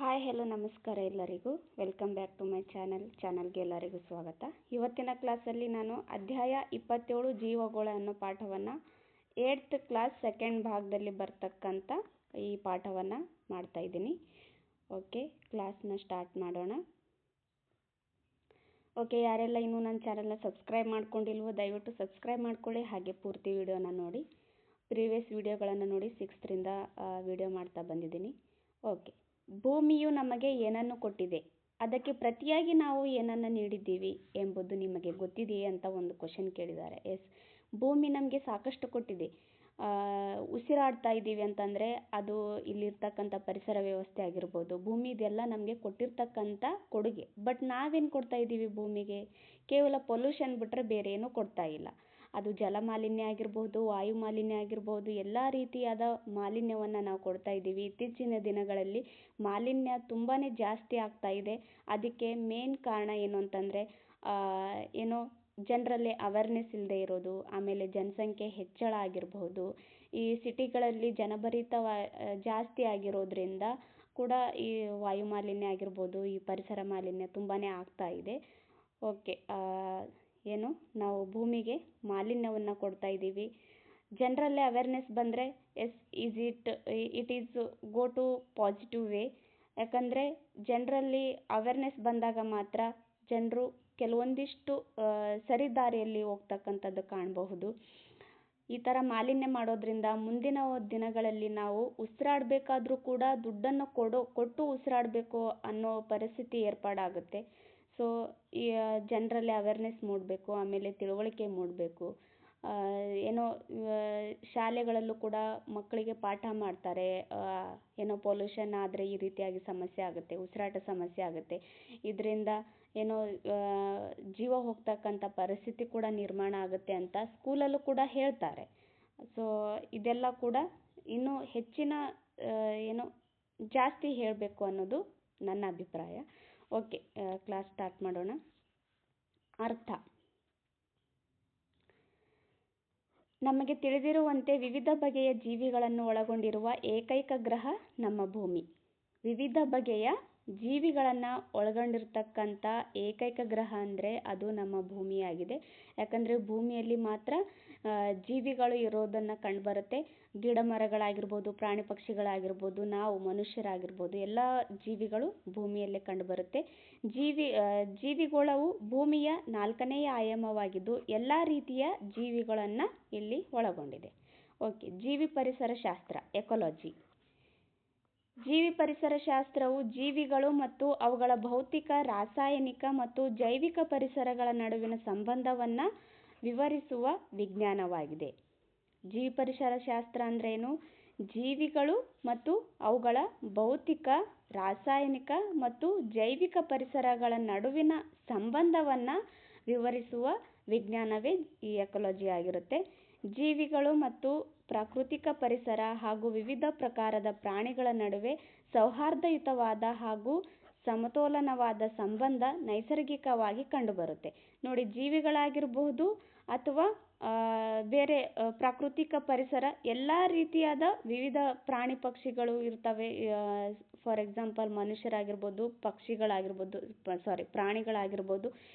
Hi hello ನಮಸ್ಕಾರ ಎಲ್ಲರಿಗೂ. Welcome back to my ಚಾನಲ್ಗೆ ಎಲ್ಲರಿಗೂ ಸ್ವಾಗತ. ಇವತ್ತಿನ ಕ್ಲಾಸಲ್ಲಿ ನಾನು ಅಧ್ಯಾಯ 27 ಜೀವಗೋಳ ಅನ್ನೋ ಪಾಠವನ್ನು 8th ಕ್ಲಾಸ್ ಸೆಕೆಂಡ್ ಭಾಗದಲ್ಲಿ ಬರ್ತಕ್ಕಂಥ ಈ ಪಾಠವನ್ನು ಮಾಡ್ತಾ ಇದ್ದೀನಿ. ಓಕೆ, ಕ್ಲಾಸ್ನ ಸ್ಟಾರ್ಟ್ ಮಾಡೋಣ. ಓಕೆ, ಯಾರೆಲ್ಲ ಇನ್ನೂ ನನ್ನ ಚಾನಲ್ನ ಸಬ್ಸ್ಕ್ರೈಬ್ ಮಾಡ್ಕೊಂಡಿಲ್ವೋ ದಯವಿಟ್ಟು ಸಬ್ಸ್ಕ್ರೈಬ್ ಮಾಡ್ಕೊಳ್ಳಿ. ಹಾಗೆ ಪೂರ್ತಿ ವಿಡಿಯೋನ ನೋಡಿ, ಪ್ರೀವಿಯಸ್ ವಿಡಿಯೋಗಳನ್ನು ನೋಡಿ. 6ರಿಂದ ವಿಡಿಯೋ ಮಾಡ್ತಾ ಬಂದಿದ್ದೀನಿ. ಓಕೆ, ಭೂಮಿಯು ನಮಗೆ ಏನನ್ನು ಕೊಟ್ಟಿದೆ, ಅದಕ್ಕೆ ಪ್ರತಿಯಾಗಿ ನಾವು ಏನನ್ನು ನೀಡಿದ್ದೀವಿ ಎಂಬುದು ನಿಮಗೆ ಗೊತ್ತಿದೆಯೇ ಅಂತ ಒಂದು ಕ್ವಶನ್ ಕೇಳಿದ್ದಾರೆ. ಎಸ್, ಭೂಮಿ ನಮಗೆ ಸಾಕಷ್ಟು ಕೊಟ್ಟಿದೆ. ಉಸಿರಾಡ್ತಾ ಇದ್ದೀವಿ ಅಂತಂದರೆ ಅದು ಇಲ್ಲಿರ್ತಕ್ಕಂಥ ಪರಿಸರ ವ್ಯವಸ್ಥೆ ಆಗಿರ್ಬೋದು, ಭೂಮಿ ಇದೆಲ್ಲ ನಮಗೆ ಕೊಟ್ಟಿರ್ತಕ್ಕಂಥ ಕೊಡುಗೆ. ಬಟ್ ನಾವೇನು ಕೊಡ್ತಾ ಇದ್ದೀವಿ ಭೂಮಿಗೆ? ಕೇವಲ ಪೊಲ್ಯೂಷನ್ ಬಿಟ್ಟರೆ ಬೇರೆ ಏನೂ ಕೊಡ್ತಾ ಇಲ್ಲ. ಅದು ಜಲ ಮಾಲಿನ್ಯ ಆಗಿರ್ಬೋದು, ವಾಯು ಮಾಲಿನ್ಯ ಆಗಿರ್ಬೋದು, ಎಲ್ಲ ರೀತಿಯಾದ ಮಾಲಿನ್ಯವನ್ನು ನಾವು ಕೊಡ್ತಾ ಇದ್ದೀವಿ. ಇತ್ತೀಚಿನ ದಿನಗಳಲ್ಲಿ ಮಾಲಿನ್ಯ ತುಂಬಾ ಜಾಸ್ತಿ ಆಗ್ತಾ ಇದೆ. ಅದಕ್ಕೆ ಮೇನ್ ಕಾರಣ ಏನು ಅಂತಂದರೆ ಏನೋ ಜನರಲ್ಲಿ ಅವೇರ್ನೆಸ್ ಇಲ್ಲದೆ ಇರೋದು, ಆಮೇಲೆ ಜನಸಂಖ್ಯೆ ಹೆಚ್ಚಳ ಆಗಿರಬಹುದು, ಈ ಸಿಟಿಗಳಲ್ಲಿ ಜನಭರಿತ ಜಾಸ್ತಿ ಆಗಿರೋದ್ರಿಂದ ಕೂಡ ಈ ವಾಯು ಮಾಲಿನ್ಯ ಆಗಿರ್ಬೋದು, ಈ ಪರಿಸರ ಮಾಲಿನ್ಯ ತುಂಬಾ ಆಗ್ತಾ ಇದೆ. ಓಕೆ, ಏನು ನಾವು ಭೂಮಿಗೆ ಮಾಲಿನ್ಯವನ್ನು ಕೊಡ್ತಾ ಇದ್ದೀವಿ. ಜನರಲ್ಲೇ ಅವೇರ್ನೆಸ್ ಬಂದರೆ as it is go to positive way. ಯಾಕಂದರೆ ಜನರಲ್ಲಿ ಅವೇರ್ನೆಸ್ ಬಂದಾಗ ಮಾತ್ರ ಜನರು ಕೆಲವೊಂದಿಷ್ಟು ಸರಿದಾರಿಯಲ್ಲಿ ಹೋಗ್ತಕ್ಕಂಥದ್ದು ಕಾಣಬಹುದು. ಈ ಥರ ಮಾಲಿನ್ಯ ಮಾಡೋದ್ರಿಂದ ಮುಂದಿನ ದಿನಗಳಲ್ಲಿ ನಾವು ಉಸಿರಾಡಬೇಕಾದ್ರೂ ಕೂಡ ದುಡ್ಡನ್ನು ಕೊಟ್ಟು ಉಸಿರಾಡಬೇಕು ಅನ್ನೋ ಪರಿಸ್ಥಿತಿ ಏರ್ಪಾಡಾಗುತ್ತೆ. ಸೊ ಈ ಜನರಲ್ಲಿ ಅವೇರ್ನೆಸ್ ಮೂಡಬೇಕು, ಆಮೇಲೆ ತಿಳುವಳಿಕೆ ಮೂಡಬೇಕು. ಏನೋ ಶಾಲೆಗಳಲ್ಲೂ ಕೂಡ ಮಕ್ಕಳಿಗೆ ಪಾಠ ಮಾಡ್ತಾರೆ. ಏನೋ ಪೊಲ್ಯೂಷನ್ ಆದರೆ ಈ ರೀತಿಯಾಗಿ ಸಮಸ್ಯೆ ಆಗುತ್ತೆ, ಉಸಿರಾಟ ಸಮಸ್ಯೆ ಆಗುತ್ತೆ, ಇದರಿಂದ ಏನೋ ಜೀವ ಹೋಗ್ತಕ್ಕಂಥ ಪರಿಸ್ಥಿತಿ ಕೂಡ ನಿರ್ಮಾಣ ಆಗುತ್ತೆ ಅಂತ ಸ್ಕೂಲಲ್ಲೂ ಕೂಡ ಹೇಳ್ತಾರೆ. ಸೊ ಇದೆಲ್ಲ ಕೂಡ ಇನ್ನೂ ಹೆಚ್ಚಿನ ಏನೋ ಜಾಸ್ತಿ ಹೇಳಬೇಕು ಅನ್ನೋದು ನನ್ನ ಅಭಿಪ್ರಾಯ. ಓಕೆ, ಕ್ಲಾಸ್ ಸ್ಟಾರ್ಟ್ ಮಾಡೋಣ. ಅರ್ಥ. ನಮಗೆ ತಿಳಿದಿರುವಂತೆ ವಿವಿಧ ಬಗೆಯ ಜೀವಿಗಳನ್ನು ಒಳಗೊಂಡಿರುವ ಏಕೈಕ ಗ್ರಹ ನಮ್ಮ ಭೂಮಿ. ವಿವಿಧ ಬಗೆಯ ಜೀವಿಗಳನ್ನು ಒಳಗೊಂಡಿರ್ತಕ್ಕಂಥ ಏಕೈಕ ಗ್ರಹ ಅಂದರೆ ಅದು ನಮ್ಮ ಭೂಮಿಯಾಗಿದೆ. ಯಾಕಂದರೆ ಭೂಮಿಯಲ್ಲಿ ಮಾತ್ರ ಜೀವಿಗಳು ಇರೋದನ್ನು ಕಂಡುಬರುತ್ತೆ. ಗಿಡ ಮರಗಳಾಗಿರ್ಬೋದು, ಪ್ರಾಣಿ ಪಕ್ಷಿಗಳಾಗಿರ್ಬೋದು, ನಾವು ಮನುಷ್ಯರಾಗಿರ್ಬೋದು, ಎಲ್ಲ ಜೀವಿಗಳು ಭೂಮಿಯಲ್ಲೇ ಕಂಡುಬರುತ್ತೆ. ಜೀವಿಗೋಳವು ಭೂಮಿಯ 4ನೇ ಆಯಾಮವಾಗಿದ್ದು ಎಲ್ಲ ರೀತಿಯ ಜೀವಿಗಳನ್ನು ಇಲ್ಲಿ ಒಳಗೊಂಡಿದೆ. ಓಕೆ, ಜೀವಿ ಪರಿಸರ ಶಾಸ್ತ್ರ, ಎಕಾಲಜಿ. ಜೀವಿ ಪರಿಸರ ಶಾಸ್ತ್ರವು ಜೀವಿಗಳು ಮತ್ತು ಅವುಗಳ ಭೌತಿಕ, ರಾಸಾಯನಿಕ ಮತ್ತು ಜೈವಿಕ ಪರಿಸರಗಳ ನಡುವಿನ ಸಂಬಂಧವನ್ನು ವಿವರಿಸುವ ವಿಜ್ಞಾನವಾಗಿದೆ. ಜೀವಿ ಪರಿಸರ ಶಾಸ್ತ್ರ ಅಂದ್ರೇನು? ಜೀವಿಗಳು ಮತ್ತು ಅವುಗಳ ಭೌತಿಕ, ರಾಸಾಯನಿಕ ಮತ್ತು ಜೈವಿಕ ಪರಿಸರಗಳ ನಡುವಿನ ಸಂಬಂಧವನ್ನು ವಿವರಿಸುವ ವಿಜ್ಞಾನವೇ ಈ ಎಕಾಲಜಿ ಆಗಿರುತ್ತೆ. ಜೀವಿಗಳು ಮತ್ತು ಪ್ರಾಕೃತಿಕ ಪರಿಸರ ಹಾಗೂ ವಿವಿಧ ಪ್ರಕಾರದ ಪ್ರಾಣಿಗಳ ನಡುವೆ ಸೌಹಾರ್ದಯುತವಾದ ಹಾಗೂ ಸಮತೋಲನವಾದ ಸಂಬಂಧ ನೈಸರ್ಗಿಕವಾಗಿ ಕಂಡುಬರುತ್ತೆ. ನೋಡಿ, ಜೀವಿಗಳಾಗಿರಬಹುದು ಅಥವಾ ಬೇರೆ ಪ್ರಾಕೃತಿಕ ಪರಿಸರ, ಎಲ್ಲ ರೀತಿಯಾದ ವಿವಿಧ ಪ್ರಾಣಿ ಪಕ್ಷಿಗಳು ಇರ್ತವೆ. ಫಾರ್ ಎಕ್ಸಾಂಪಲ್ ಮನುಷ್ಯರಾಗಿರ್ಬೋದು, ಪ್ರಾಣಿಗಳಾಗಿರ್ಬೋದು.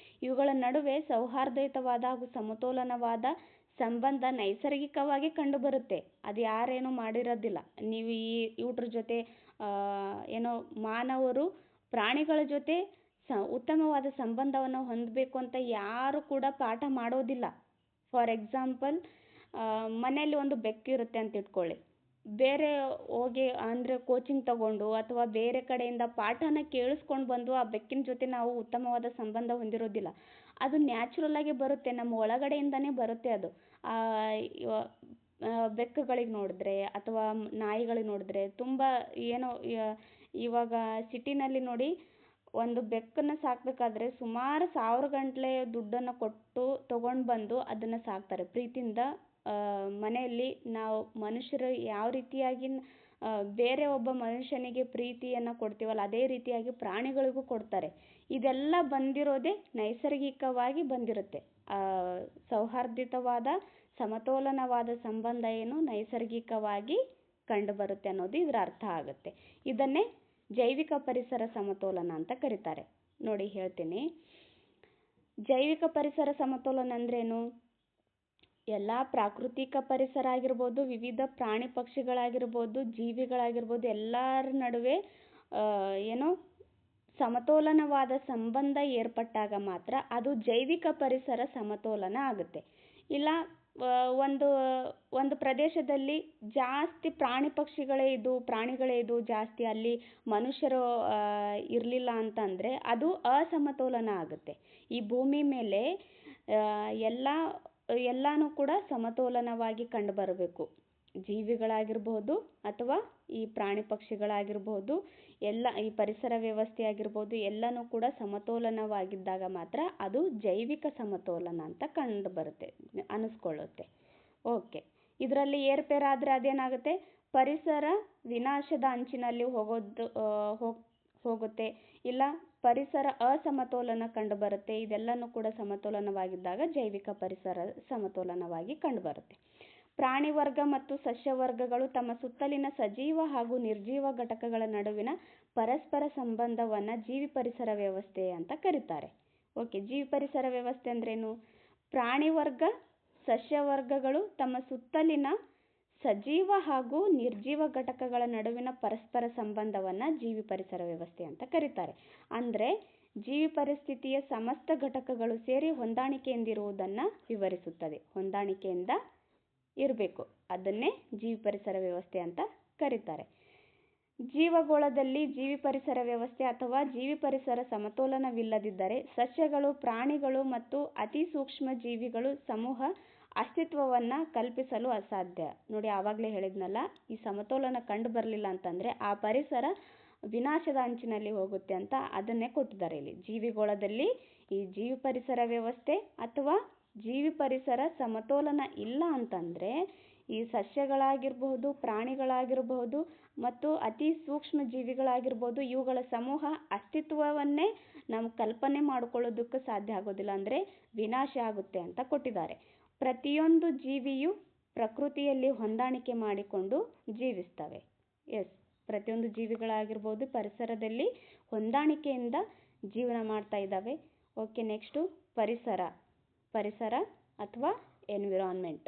ಇವುಗಳ ನಡುವೆ ಸೌಹಾರ್ದಯುತವಾದ ಹಾಗೂ ಸಮತೋಲನವಾದ ಸಂಬಂಧ ನೈಸರ್ಗಿಕವಾಗಿ ಕಂಡುಬರುತ್ತೆ. ಅದು ಯಾರೇನೂ ಮಾಡಿರೋದಿಲ್ಲ. ನೀವು ಇವ್ರ ಜೊತೆ ಏನೋ ಮಾನವರು ಪ್ರಾಣಿಗಳ ಜೊತೆ ಉತ್ತಮವಾದ ಸಂಬಂಧವನ್ನು ಹೊಂದಬೇಕು ಅಂತ ಯಾರು ಕೂಡ ಪಾಠ ಮಾಡೋದಿಲ್ಲ. ಫಾರ್ ಎಕ್ಸಾಂಪಲ್ ಮನೆಯಲ್ಲಿ ಒಂದು ಬೆಕ್ಕು ಇರುತ್ತೆ ಅಂತ ಇಟ್ಕೊಳ್ಳಿ. ಬೇರೆ ಹೋಗಿ ಅಂದರೆ ಕೋಚಿಂಗ್ ತಗೊಂಡು ಅಥವಾ ಬೇರೆ ಕಡೆಯಿಂದ ಪಾಠನ ಕೇಳಿಸ್ಕೊಂಡು ಬಂದು ಆ ಬೆಕ್ಕಿನ ಜೊತೆ ನಾವು ಉತ್ತಮವಾದ ಸಂಬಂಧ ಹೊಂದಿರೋದಿಲ್ಲ. ಅದು ನ್ಯಾಚುರಲ್ ಆಗಿ ಬರುತ್ತೆ, ನಮ್ಮ ಒಳಗಡೆಯಿಂದನೇ ಬರುತ್ತೆ. ಅದು ಬೆಕ್ಕುಗಳಿಗೆ ನೋಡಿದ್ರೆ ಅಥವಾ ನಾಯಿಗಳಿಗೆ ನೋಡಿದ್ರೆ ತುಂಬ ಏನೋ, ಇವಾಗ ಸಿಟಿನಲ್ಲಿ ನೋಡಿ, ಒಂದು ಬೆಕ್ಕನ್ನು ಸಾಕಬೇಕಾದ್ರೆ ಸುಮಾರು 1000 ಗಂಟಲೆ ದುಡ್ಡನ್ನು ಕೊಟ್ಟು ತೊಗೊಂಡು ಬಂದು ಅದನ್ನು ಸಾಕ್ತಾರೆ ಪ್ರೀತಿಯಿಂದ. ಮನೆಯಲ್ಲಿ ನಾವು ಮನುಷ್ಯರು ಯಾವ ರೀತಿಯಾಗಿ ಬೇರೆ ಒಬ್ಬ ಮನುಷ್ಯನಿಗೆ ಪ್ರೀತಿಯನ್ನು ಕೊಡ್ತೀವಲ್ಲ ಅದೇ ರೀತಿಯಾಗಿ ಪ್ರಾಣಿಗಳಿಗೂ ಕೊಡ್ತಾರೆ. ಇದೆಲ್ಲ ಬಂದಿರೋದೇ ನೈಸರ್ಗಿಕವಾಗಿ ಬಂದಿರುತ್ತೆ. ಸೌಹಾರ್ದಯುತವಾದ ಸಮತೋಲನವಾದ ಸಂಬಂಧ ಏನು ನೈಸರ್ಗಿಕವಾಗಿ ಕಂಡುಬರುತ್ತೆ ಅನ್ನೋದು ಇದರ ಅರ್ಥ ಆಗುತ್ತೆ. ಇದನ್ನೇ ಜೈವಿಕ ಪರಿಸರ ಸಮತೋಲನ ಅಂತ ಕರೀತಾರೆ. ನೋಡಿ ಹೇಳ್ತೀನಿ. ಜೈವಿಕ ಪರಿಸರ ಸಮತೋಲನ ಅಂದ್ರೇನು? ಎಲ್ಲ ಪ್ರಾಕೃತಿಕ ಪರಿಸರ ಆಗಿರ್ಬೋದು, ವಿವಿಧ ಪ್ರಾಣಿ ಪಕ್ಷಿಗಳಾಗಿರ್ಬೋದು, ಜೀವಿಗಳಾಗಿರ್ಬೋದು, ಎಲ್ಲರ ನಡುವೆ ಏನೋ ಸಮತೋಲನವಾದ ಸಂಬಂಧ ಏರ್ಪಟ್ಟಾಗ ಮಾತ್ರ ಅದು ಜೈವಿಕ ಪರಿಸರ ಸಮತೋಲನ ಆಗುತ್ತೆ. ಇಲ್ಲ ಒಂದು ಪ್ರದೇಶದಲ್ಲಿ ಜಾಸ್ತಿ ಪ್ರಾಣಿಗಳೇ ಇದು ಜಾಸ್ತಿ, ಅಲ್ಲಿ ಮನುಷ್ಯರು ಇರಲಿಲ್ಲ ಅಂತಂದರೆ ಅದು ಅಸಮತೋಲನ ಆಗುತ್ತೆ. ಈ ಭೂಮಿ ಮೇಲೆ ಎಲ್ಲನೂ ಕೂಡ ಸಮತೋಲನವಾಗಿ ಕಂಡುಬರಬೇಕು. ಜೀವಿಗಳಾಗಿರ್ಬೋದು ಅಥವಾ ಈ ಪ್ರಾಣಿ ಪಕ್ಷಿಗಳಾಗಿರ್ಬೋದು, ಎಲ್ಲ ಈ ಪರಿಸರ ವ್ಯವಸ್ಥೆ ಆಗಿರ್ಬೋದು, ಎಲ್ಲನೂ ಕೂಡ ಸಮತೋಲನವಾಗಿದ್ದಾಗ ಮಾತ್ರ ಅದು ಜೈವಿಕ ಸಮತೋಲನ ಅಂತ ಕಂಡುಬರುತ್ತೆ, ಅನಿಸ್ಕೊಳ್ಳುತ್ತೆ. ಓಕೆ, ಇದರಲ್ಲಿ ಏರ್ಪೇರಾದರೆ ಅದೇನಾಗುತ್ತೆ? ಪರಿಸರ ವಿನಾಶದ ಅಂಚಿನಲ್ಲಿ ಹೋಗುತ್ತೆ, ಇಲ್ಲ ಪರಿಸರ ಅಸಮತೋಲನ ಕಂಡುಬರುತ್ತೆ. ಇದೆಲ್ಲನೂ ಕೂಡ ಸಮತೋಲನವಾಗಿದ್ದಾಗ ಜೈವಿಕ ಪರಿಸರ ಸಮತೋಲನವಾಗಿ ಕಂಡುಬರುತ್ತೆ. ಪ್ರಾಣಿ ವರ್ಗ ಮತ್ತು ಸಸ್ಯವರ್ಗಗಳು ತಮ್ಮ ಸುತ್ತಲಿನ ಸಜೀವ ಹಾಗೂ ನಿರ್ಜೀವ ಘಟಕಗಳ ನಡುವಿನ ಪರಸ್ಪರ ಸಂಬಂಧವನ್ನು ಜೀವಿ ಪರಿಸರ ವ್ಯವಸ್ಥೆ ಅಂತ ಕರೀತಾರೆ. ಓಕೆ, ಜೀವಿ ಪರಿಸರ ವ್ಯವಸ್ಥೆ ಅಂದ್ರೇನು? ಪ್ರಾಣಿ ವರ್ಗ, ಸಸ್ಯವರ್ಗಗಳು ತಮ್ಮ ಸುತ್ತಲಿನ ಸಜೀವ ಹಾಗೂ ನಿರ್ಜೀವ ಘಟಕಗಳ ನಡುವಿನ ಪರಸ್ಪರ ಸಂಬಂಧವನ್ನು ಜೀವಿ ಪರಿಸರ ವ್ಯವಸ್ಥೆ ಅಂತ ಕರೀತಾರೆ. ಅಂದರೆ ಜೀವಿ ಪರಿಸ್ಥಿತಿಯ ಸಮಸ್ತ ಘಟಕಗಳು ಸೇರಿ ಹೊಂದಾಣಿಕೆಯಿಂದಿರುವುದನ್ನು ವಿವರಿಸುತ್ತದೆ. ಹೊಂದಾಣಿಕೆಯಿಂದ ಇರಬೇಕು, ಅದನ್ನೇ ಜೀವಿ ಪರಿಸರ ವ್ಯವಸ್ಥೆ ಅಂತ ಕರೀತಾರೆ. ಜೀವಗೋಳದಲ್ಲಿ ಜೀವಿ ಪರಿಸರ ವ್ಯವಸ್ಥೆ ಅಥವಾ ಜೀವಿ ಪರಿಸರ ಸಮತೋಲನವಿಲ್ಲದಿದ್ದರೆ ಸಸ್ಯಗಳು, ಪ್ರಾಣಿಗಳು ಮತ್ತು ಅತಿ ಸೂಕ್ಷ್ಮ ಜೀವಿಗಳು ಸಮೂಹ ಅಸ್ತಿತ್ವವನ್ನು ಕಲ್ಪಿಸಲು ಅಸಾಧ್ಯ. ನೋಡಿ, ಆವಾಗಲೇ ಹೇಳಿದ್ನಲ್ಲ, ಈ ಸಮತೋಲನ ಕಂಡು ಬರಲಿಲ್ಲ ಅಂತಂದರೆ ಆ ಪರಿಸರ ವಿನಾಶದ ಅಂಚಿನಲ್ಲಿ ಹೋಗುತ್ತೆ ಅಂತ, ಅದನ್ನೇ ಕೊಟ್ಟಿದ್ದಾರೆ ಇಲ್ಲಿ. ಜೀವಿಗೋಳದಲ್ಲಿ ಈ ಜೀವಿ ಪರಿಸರ ವ್ಯವಸ್ಥೆ ಅಥವಾ ಜೀವಿ ಪರಿಸರ ಸಮತೋಲನ ಇಲ್ಲ ಅಂತಂದರೆ ಈ ಸಸ್ಯಗಳಾಗಿರಬಹುದು, ಪ್ರಾಣಿಗಳಾಗಿರಬಹುದು ಮತ್ತು ಅತಿ ಸೂಕ್ಷ್ಮ ಜೀವಿಗಳಾಗಿರ್ಬೋದು, ಇವುಗಳ ಸಮೂಹ ಅಸ್ತಿತ್ವವನ್ನೇ ನಾವು ಕಲ್ಪನೆ ಮಾಡಿಕೊಳ್ಳೋದಕ್ಕೆ ಸಾಧ್ಯ ಆಗೋದಿಲ್ಲ, ಅಂದರೆ ವಿನಾಶ ಆಗುತ್ತೆ ಅಂತ ಕೊಟ್ಟಿದ್ದಾರೆ. ಪ್ರತಿಯೊಂದು ಜೀವಿಯು ಪ್ರಕೃತಿಯಲ್ಲಿ ಹೊಂದಾಣಿಕೆ ಮಾಡಿಕೊಂಡು ಜೀವಿಸ್ತವೆ. ಪ್ರತಿಯೊಂದು ಜೀವಿಗಳಾಗಿರ್ಬೋದು ಪರಿಸರದಲ್ಲಿ ಹೊಂದಾಣಿಕೆಯಿಂದ ಜೀವನ ಮಾಡ್ತಾ ಇದ್ದಾವೆ. ಓಕೆ, ನೆಕ್ಸ್ಟು ಪರಿಸರ ಅಥವಾ ಎನ್ವಿರಾನ್ಮೆಂಟ್.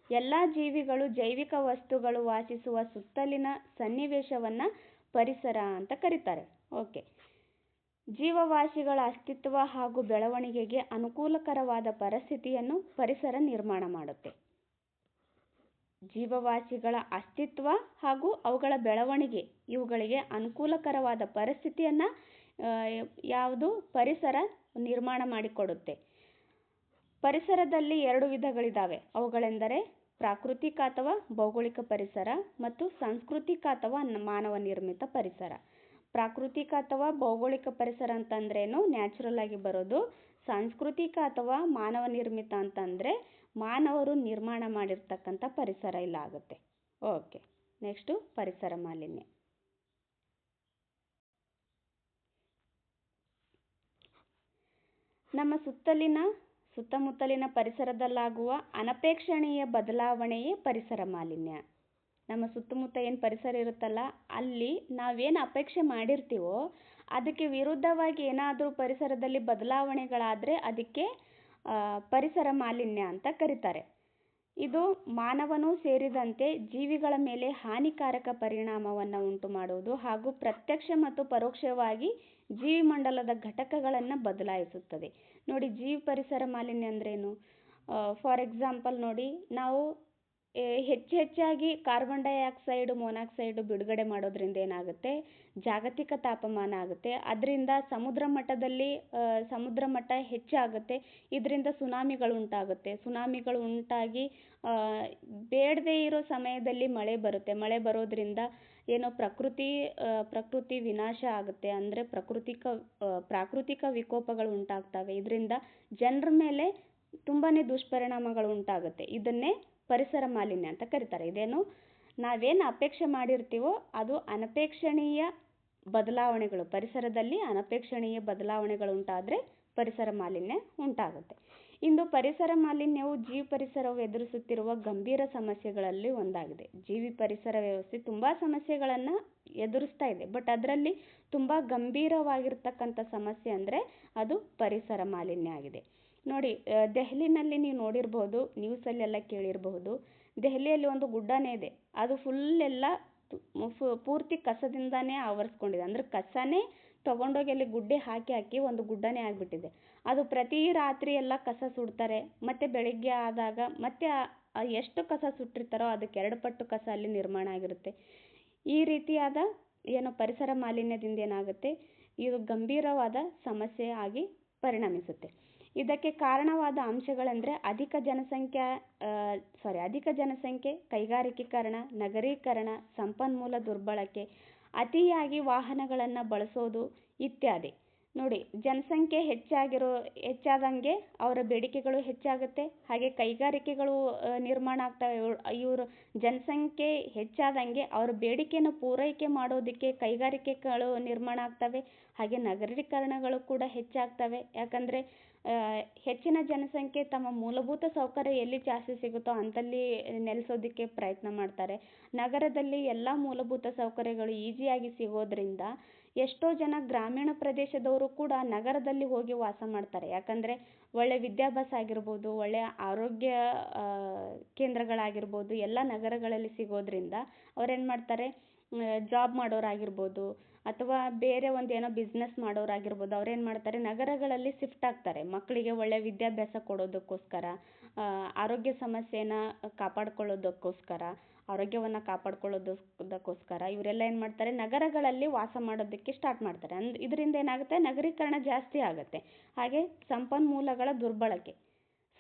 ಎಲ್ಲ ಜೀವಿಗಳು, ಜೈವಿಕ ವಸ್ತುಗಳು ವಾಸಿಸುವ ಸುತ್ತಲಿನ ಸನ್ನಿವೇಶವನ್ನು ಪರಿಸರ ಅಂತ ಕರೀತಾರೆ. ಓಕೆ, ಜೀವವಾಸಿಗಳ ಅಸ್ತಿತ್ವ ಹಾಗೂ ಬೆಳವಣಿಗೆಗೆ ಅನುಕೂಲಕರವಾದ ಪರಿಸ್ಥಿತಿಯನ್ನು ಪರಿಸರ ನಿರ್ಮಾಣ ಮಾಡುತ್ತೆ. ಜೀವವಾಸಿಗಳ ಅಸ್ತಿತ್ವ ಹಾಗೂ ಅವುಗಳ ಬೆಳವಣಿಗೆ, ಇವುಗಳಿಗೆ ಅನುಕೂಲಕರವಾದ ಪರಿಸ್ಥಿತಿಯನ್ನು ಯಾವುದು? ಪರಿಸರ ನಿರ್ಮಾಣ ಮಾಡಿಕೊಡುತ್ತೆ. ಪರಿಸರದಲ್ಲಿ 2 ವಿಧಗಳಿದ್ದಾವೆ. ಅವುಗಳೆಂದರೆ ಪ್ರಾಕೃತಿಕ ಅಥವಾ ಭೌಗೋಳಿಕ ಪರಿಸರ ಮತ್ತು ಸಾಂಸ್ಕೃತಿಕ ಅಥವಾ ಮಾನವ ನಿರ್ಮಿತ ಪರಿಸರ. ಪ್ರಾಕೃತಿಕ ಅಥವಾ ಭೌಗೋಳಿಕ ಪರಿಸರ ಅಂತಂದ್ರೇನು? ನ್ಯಾಚುರಲ್ ಆಗಿ ಬರೋದು. ಸಾಂಸ್ಕೃತಿಕ ಅಥವಾ ಮಾನವ ನಿರ್ಮಿತ ಅಂತಂದರೆ ಮಾನವರು ನಿರ್ಮಾಣ ಮಾಡಿರ್ತಕ್ಕಂಥ ಪರಿಸರ ಇಲ್ಲ ಆಗುತ್ತೆ. ಓಕೆ, ನೆಕ್ಸ್ಟು ಪರಿಸರ ಮಾಲಿನ್ಯ. ನಮ್ಮ ಸುತ್ತಮುತ್ತಲಿನ ಪರಿಸರದಲ್ಲಾಗುವ ಅನಪೇಕ್ಷಣೀಯ ಬದಲಾವಣೆಯೇ ಪರಿಸರ ಮಾಲಿನ್ಯ. ನಮ್ಮ ಸುತ್ತಮುತ್ತ ಏನು ಪರಿಸರ ಇರುತ್ತಲ್ಲ, ಅಲ್ಲಿ ನಾವೇನು ಅಪೇಕ್ಷೆ ಮಾಡಿರ್ತೀವೋ ಅದಕ್ಕೆ ವಿರುದ್ಧವಾಗಿ ಏನಾದರೂ ಪರಿಸರದಲ್ಲಿ ಬದಲಾವಣೆಗಳಾದರೆ ಅದಕ್ಕೆ ಪರಿಸರ ಮಾಲಿನ್ಯ ಅಂತ ಕರೀತಾರೆ. ಇದು ಮಾನವನೂ ಸೇರಿದಂತೆ ಜೀವಿಗಳ ಮೇಲೆ ಹಾನಿಕಾರಕ ಪರಿಣಾಮವನ್ನು ಉಂಟು ಮಾಡುವುದು ಹಾಗೂ ಪ್ರತ್ಯಕ್ಷ ಮತ್ತು ಪರೋಕ್ಷವಾಗಿ ಜೀವಿಮಂಡಲದ ಘಟಕಗಳನ್ನು ಬದಲಾಯಿಸುತ್ತದೆ. ನೋಡಿ, ಜೀವಿ ಪರಿಸರ ಮಾಲಿನ್ಯ ಅಂದ್ರೇನು? ಫಾರ್ ಎಕ್ಸಾಂಪಲ್ ನೋಡಿ, ನಾವು ಹೆಚ್ಚಾಗಿ ಕಾರ್ಬನ್ ಡೈಆಕ್ಸೈಡ್, ಮೊನಾಕ್ಸೈಡ್ ಬಿಡುಗಡೆ ಮಾಡೋದ್ರಿಂದ ಏನಾಗುತ್ತೆ? ಜಾಗತಿಕ ತಾಪಮಾನ ಆಗುತ್ತೆ. ಅದರಿಂದ ಸಮುದ್ರ ಮಟ್ಟ ಹೆಚ್ಚಾಗುತ್ತೆ. ಇದರಿಂದ ಸುನಾಮಿಗಳು ಉಂಟಾಗಿ ಬೇಡದೇ ಇರೋ ಸಮಯದಲ್ಲಿ ಮಳೆ ಬರುತ್ತೆ. ಮಳೆ ಬರೋದ್ರಿಂದ ಏನೋ ಪ್ರಕೃತಿ ವಿನಾಶ ಆಗುತ್ತೆ, ಅಂದರೆ ಪ್ರಾಕೃತಿಕ ವಿಕೋಪಗಳು ಉಂಟಾಗ್ತವೆ. ಇದರಿಂದ ಜನರ ಮೇಲೆ ತುಂಬಾ ದುಷ್ಪರಿಣಾಮಗಳು ಉಂಟಾಗುತ್ತೆ. ಇದನ್ನೇ ಪರಿಸರ ಮಾಲಿನ್ಯ ಅಂತ ಕರೀತಾರೆ. ಇದೇನು ನಾವೇನು ಅಪೇಕ್ಷೆ ಮಾಡಿರ್ತೀವೋ ಅದು ಅನಪೇಕ್ಷಣೀಯ ಬದಲಾವಣೆಗಳು, ಪರಿಸರದಲ್ಲಿ ಅನಪೇಕ್ಷಣೀಯ ಬದಲಾವಣೆಗಳು ಉಂಟಾದರೆ ಪರಿಸರ ಮಾಲಿನ್ಯ ಉಂಟಾಗುತ್ತೆ. ಇಂದು ಪರಿಸರ ಮಾಲಿನ್ಯವು ಜೀವ ಪರಿಸರವು ಎದುರಿಸುತ್ತಿರುವ ಗಂಭೀರ ಸಮಸ್ಯೆಗಳಲ್ಲಿ ಒಂದಾಗಿದೆ. ಜೀವಿ ಪರಿಸರ ವ್ಯವಸ್ಥೆ ತುಂಬ ಸಮಸ್ಯೆಗಳನ್ನು ಎದುರಿಸ್ತಾ ಇದೆ. ಬಟ್ ಅದರಲ್ಲಿ ತುಂಬ ಗಂಭೀರವಾಗಿರ್ತಕ್ಕಂಥ ಸಮಸ್ಯೆ ಅಂದರೆ ಅದು ಪರಿಸರ ಮಾಲಿನ್ಯ ಆಗಿದೆ. ನೋಡಿ, ದೆಹಲಿನಲ್ಲಿ ನೀವು ನೋಡಿರ್ಬೋದು, ನ್ಯೂಸಲ್ಲೆಲ್ಲ ಕೇಳಿರಬಹುದು. ದೆಹಲಿಯಲ್ಲಿ ಒಂದು ಗುಡ್ಡನೇ ಇದೆ, ಅದು ಫುಲ್ ಎಲ್ಲ ಪೂರ್ತಿ ಕಸದಿಂದಾನೇ ಆವರಿಸ್ಕೊಂಡಿದೆ. ಅಂದರೆ ಕಸನೇ ತಗೊಂಡೋಗಿ ಅಲ್ಲಿ ಗುಡ್ಡೆ ಹಾಕಿ ಹಾಕಿ ಒಂದು ಗುಡ್ಡನೇ ಆಗಿಬಿಟ್ಟಿದೆ. ಅದು ಪ್ರತಿ ರಾತ್ರಿ ಎಲ್ಲ ಕಸ ಸುಡ್ತಾರೆ, ಮತ್ತು ಬೆಳಿಗ್ಗೆ ಆದಾಗ ಮತ್ತೆ ಎಷ್ಟು ಕಸ ಸುಟ್ಟಿರ್ತಾರೋ ಅದಕ್ಕೆ 2 ಪಟ್ಟು ಕಸ ಅಲ್ಲಿ ನಿರ್ಮಾಣ ಆಗಿರುತ್ತೆ. ಈ ರೀತಿಯಾದ ಪರಿಸರ ಮಾಲಿನ್ಯದಿಂದ ಏನಾಗುತ್ತೆ, ಇದು ಗಂಭೀರವಾದ ಸಮಸ್ಯೆ ಆಗಿ ಪರಿಣಮಿಸುತ್ತೆ. ಇದಕ್ಕೆ ಕಾರಣವಾದ ಅಂಶಗಳೆಂದರೆ ಅಧಿಕ ಜನಸಂಖ್ಯೆ, ಕೈಗಾರಿಕೀಕರಣ, ನಗರೀಕರಣ, ಸಂಪನ್ಮೂಲ ದುರ್ಬಳಕೆ, ಅತಿಯಾಗಿ ವಾಹನಗಳನ್ನು ಬಳಸೋದು ಇತ್ಯಾದಿ. ನೋಡಿ, ಜನಸಂಖ್ಯೆ ಹೆಚ್ಚಾದಂಗೆ ಅವರ ಬೇಡಿಕೆಗಳು ಹೆಚ್ಚಾಗುತ್ತೆ, ಹಾಗೆ ಕೈಗಾರಿಕೆಗಳು ನಿರ್ಮಾಣ ಆಗ್ತವೆ. ಇವರು ಜನಸಂಖ್ಯೆ ಹೆಚ್ಚಾದಂಗೆ ಅವರ ಬೇಡಿಕೆಯನ್ನು ಪೂರೈಕೆ ಮಾಡೋದಕ್ಕೆ ಕೈಗಾರಿಕೆಗಳು ನಿರ್ಮಾಣ ಆಗ್ತವೆ, ಹಾಗೆ ನಗರೀಕರಣಗಳು ಕೂಡ ಹೆಚ್ಚಾಗ್ತವೆ. ಯಾಕಂದರೆ ಹೆಚ್ಚಿನ ಜನಸಂಖ್ಯೆ ತಮ್ಮ ಮೂಲಭೂತ ಸೌಕರ್ಯ ಎಲ್ಲಿ ಜಾಸ್ತಿ ಸಿಗುತ್ತೋ ಅಂತಲ್ಲಿ ನೆಲೆಸೋದಕ್ಕೆ ಪ್ರಯತ್ನ ಮಾಡ್ತಾರೆ. ನಗರದಲ್ಲಿ ಎಲ್ಲ ಮೂಲಭೂತ ಸೌಕರ್ಯಗಳು ಈಸಿಯಾಗಿ ಸಿಗೋದ್ರಿಂದ ಎಷ್ಟೋ ಜನ ಗ್ರಾಮೀಣ ಪ್ರದೇಶದವರು ಕೂಡ ನಗರದಲ್ಲಿ ಹೋಗಿ ವಾಸ ಮಾಡ್ತಾರೆ. ಯಾಕಂದರೆ ಒಳ್ಳೆ ವಿದ್ಯಾಭ್ಯಾಸ ಆಗಿರ್ಬೋದು, ಒಳ್ಳೆಯ ಆರೋಗ್ಯ ಕೇಂದ್ರಗಳಾಗಿರ್ಬೋದು ಎಲ್ಲ ನಗರಗಳಲ್ಲಿ ಸಿಗೋದ್ರಿಂದ ಅವ್ರೇನು ಮಾಡ್ತಾರೆ, ಜಾಬ್ ಮಾಡೋರಾಗಿರ್ಬೋದು ಅಥವಾ ಬೇರೆ ಒಂದೇನೋ ಬಿಸ್ನೆಸ್ ಮಾಡೋರಾಗಿರ್ಬೋದು, ಅವ್ರೇನು ಮಾಡ್ತಾರೆ, ನಗರಗಳಲ್ಲಿ ಶಿಫ್ಟ್ ಆಗ್ತಾರೆ. ಮಕ್ಕಳಿಗೆ ಒಳ್ಳೆ ವಿದ್ಯಾಭ್ಯಾಸ ಕೊಡೋದಕ್ಕೋಸ್ಕರ, ಆರೋಗ್ಯ ಸಮಸ್ಯೆನ ಕಾಪಾಡ್ಕೊಳ್ಳೋದಕ್ಕೋಸ್ಕರ, ಆರೋಗ್ಯವನ್ನು ಕಾಪಾಡ್ಕೊಳ್ಳೋದಕ್ಕೋಸ್ಕರ ಇವರೆಲ್ಲ ಏನು ಮಾಡ್ತಾರೆ, ನಗರಗಳಲ್ಲಿ ವಾಸ ಮಾಡೋದಕ್ಕೆ ಸ್ಟಾರ್ಟ್ ಮಾಡ್ತಾರೆ. ಇದರಿಂದ ಏನಾಗುತ್ತೆ, ನಗರೀಕರಣ ಜಾಸ್ತಿ ಆಗುತ್ತೆ. ಹಾಗೆ ಸಂಪನ್ಮೂಲಗಳ ದುರ್ಬಳಕೆ.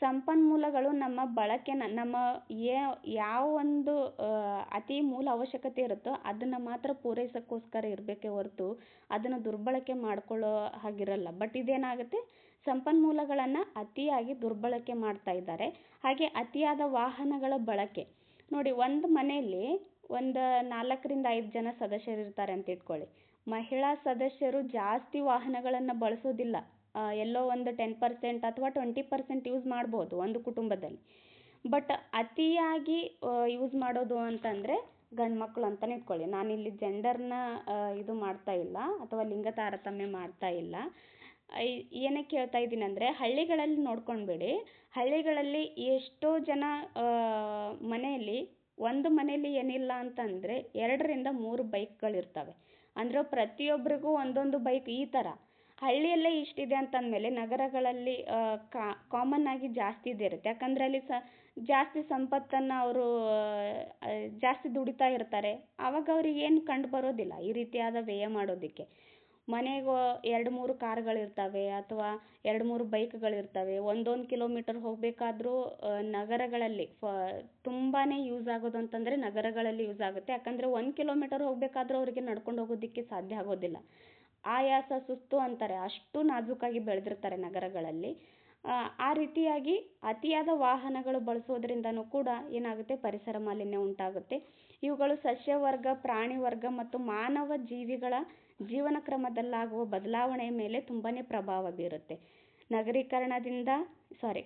ಸಂಪನ್ಮೂಲಗಳು ನಮ್ಮ ಬಳಕೆನ ಯಾವ ಒಂದು ಅತಿ ಮೂಲ ಅವಶ್ಯಕತೆ ಇರುತ್ತೋ ಅದನ್ನು ಮಾತ್ರ ಪೂರೈಸೋಕ್ಕೋಸ್ಕರ ಇರಬೇಕೇ ಹೊರತು ಅದನ್ನು ದುರ್ಬಳಕೆ ಮಾಡ್ಕೊಳ್ಳೋ ಹಾಗಿರಲ್ಲ. ಬಟ್ ಇದೇನಾಗುತ್ತೆ, ಸಂಪನ್ಮೂಲಗಳನ್ನು ಅತಿಯಾಗಿ ದುರ್ಬಳಕೆ ಮಾಡ್ತಾ ಇದ್ದಾರೆ. ಹಾಗೆ ಅತಿಯಾದ ವಾಹನಗಳ ಬಳಕೆ. ನೋಡಿ, ಒಂದು ಮನೆಯಲ್ಲಿ ಒಂದು 4ರಿಂದ 5 ಜನ ಸದಸ್ಯರು ಇರ್ತಾರೆ ಅಂತ ಇಟ್ಕೊಳ್ಳಿ. ಮಹಿಳಾ ಸದಸ್ಯರು ಜಾಸ್ತಿ ವಾಹನಗಳನ್ನು ಬಳಸೋದಿಲ್ಲ. ಎಲ್ಲೋ ಒಂದು 10% ಅಥವಾ 20% ಯೂಸ್ ಮಾಡ್ಬೋದು ಒಂದು ಕುಟುಂಬದಲ್ಲಿ. ಬಟ್ ಅತಿಯಾಗಿ ಯೂಸ್ ಮಾಡೋದು ಅಂತಂದರೆ ಗಂಡು ಮಕ್ಕಳು ಅಂತಲೇ ಇಟ್ಕೊಳ್ಳಿ. ನಾನಿಲ್ಲಿ ಜೆಂಡರ್ನ ಇದು ಮಾಡ್ತಾ ಇಲ್ಲ ಅಥವಾ ಲಿಂಗ ತಾರತಮ್ಯ ಮಾಡ್ತಾ ಇಲ್ಲ. ಏನಕ್ಕೆ ಹೇಳ್ತಾ ಇದ್ದೀನಿ ಅಂದರೆ, ಹಳ್ಳಿಗಳಲ್ಲಿ ನೋಡ್ಕೊಂಡ್ಬೇಡಿ. ಹಳ್ಳಿಗಳಲ್ಲಿ ಎಷ್ಟೋ ಜನ ಒಂದು ಮನೆಯಲ್ಲಿ ಏನಿಲ್ಲ ಅಂತಂದರೆ 2ರಿಂದ 3 ಬೈಕ್ಗಳಿರ್ತವೆ. ಅಂದರೆ ಪ್ರತಿಯೊಬ್ಬರಿಗೂ ಒಂದೊಂದು ಬೈಕ್. ಈ ಥರ ಹಳ್ಳಿಯಲ್ಲೇ ಇಷ್ಟಿದೆ ಅಂತಂದಮೇಲೆ ನಗರಗಳಲ್ಲಿ ಕಾಮನ್ ಆಗಿ ಜಾಸ್ತಿ ಇರುತ್ತೆ. ಯಾಕಂದರೆ ಅಲ್ಲಿ ಜಾಸ್ತಿ ಸಂಪತ್ತನ್ನು ಅವರು ಜಾಸ್ತಿ ದುಡಿತಾ ಇರ್ತಾರೆ. ಆವಾಗ ಅವ್ರಿಗೆ ಏನು ಕಂಡು ಬರೋದಿಲ್ಲ ಈ ರೀತಿಯಾದ ವ್ಯಯ ಮಾಡೋದಕ್ಕೆ. ಮನೆಗೆ 2-3 ಕಾರ್ಗಳಿರ್ತವೆ ಅಥವಾ 2-3 ಬೈಕ್ಗಳಿರ್ತವೆ. 1 ಕಿಲೋಮೀಟರ್ ಹೋಗಬೇಕಾದ್ರೂ ನಗರಗಳಲ್ಲಿ ತುಂಬಾ ಯೂಸ್ ಆಗೋದು ಅಂತಂದರೆ ನಗರಗಳಲ್ಲಿ ಯೂಸ್ ಆಗುತ್ತೆ. ಯಾಕಂದರೆ 1 ಕಿಲೋಮೀಟರ್ ಹೋಗಬೇಕಾದ್ರೂ ಅವರಿಗೆ ನಡ್ಕೊಂಡು ಹೋಗೋದಕ್ಕೆ ಸಾಧ್ಯ ಆಗೋದಿಲ್ಲ. ಆಯಾಸ, ಸುಸ್ತು ಅಂತಾರೆ, ಅಷ್ಟು ನಾಜೂಕಾಗಿ ಬೆಳೆದಿರ್ತಾರೆ ನಗರಗಳಲ್ಲಿ. ಆ ರೀತಿಯಾಗಿ ಅತಿಯಾದ ವಾಹನಗಳು ಬಳಸೋದ್ರಿಂದನೂ ಕೂಡ ಏನಾಗುತ್ತೆ, ಪರಿಸರ ಮಾಲಿನ್ಯ ಉಂಟಾಗುತ್ತೆ. ಇವುಗಳು ಸಸ್ಯವರ್ಗ, ಪ್ರಾಣಿ ವರ್ಗ ಮತ್ತು ಮಾನವ ಜೀವಿಗಳ ಜೀವನ ಕ್ರಮದಲ್ಲಾಗುವ ಬದಲಾವಣೆಯ ಮೇಲೆ ತುಂಬಾ ಪ್ರಭಾವ ಬೀರುತ್ತೆ.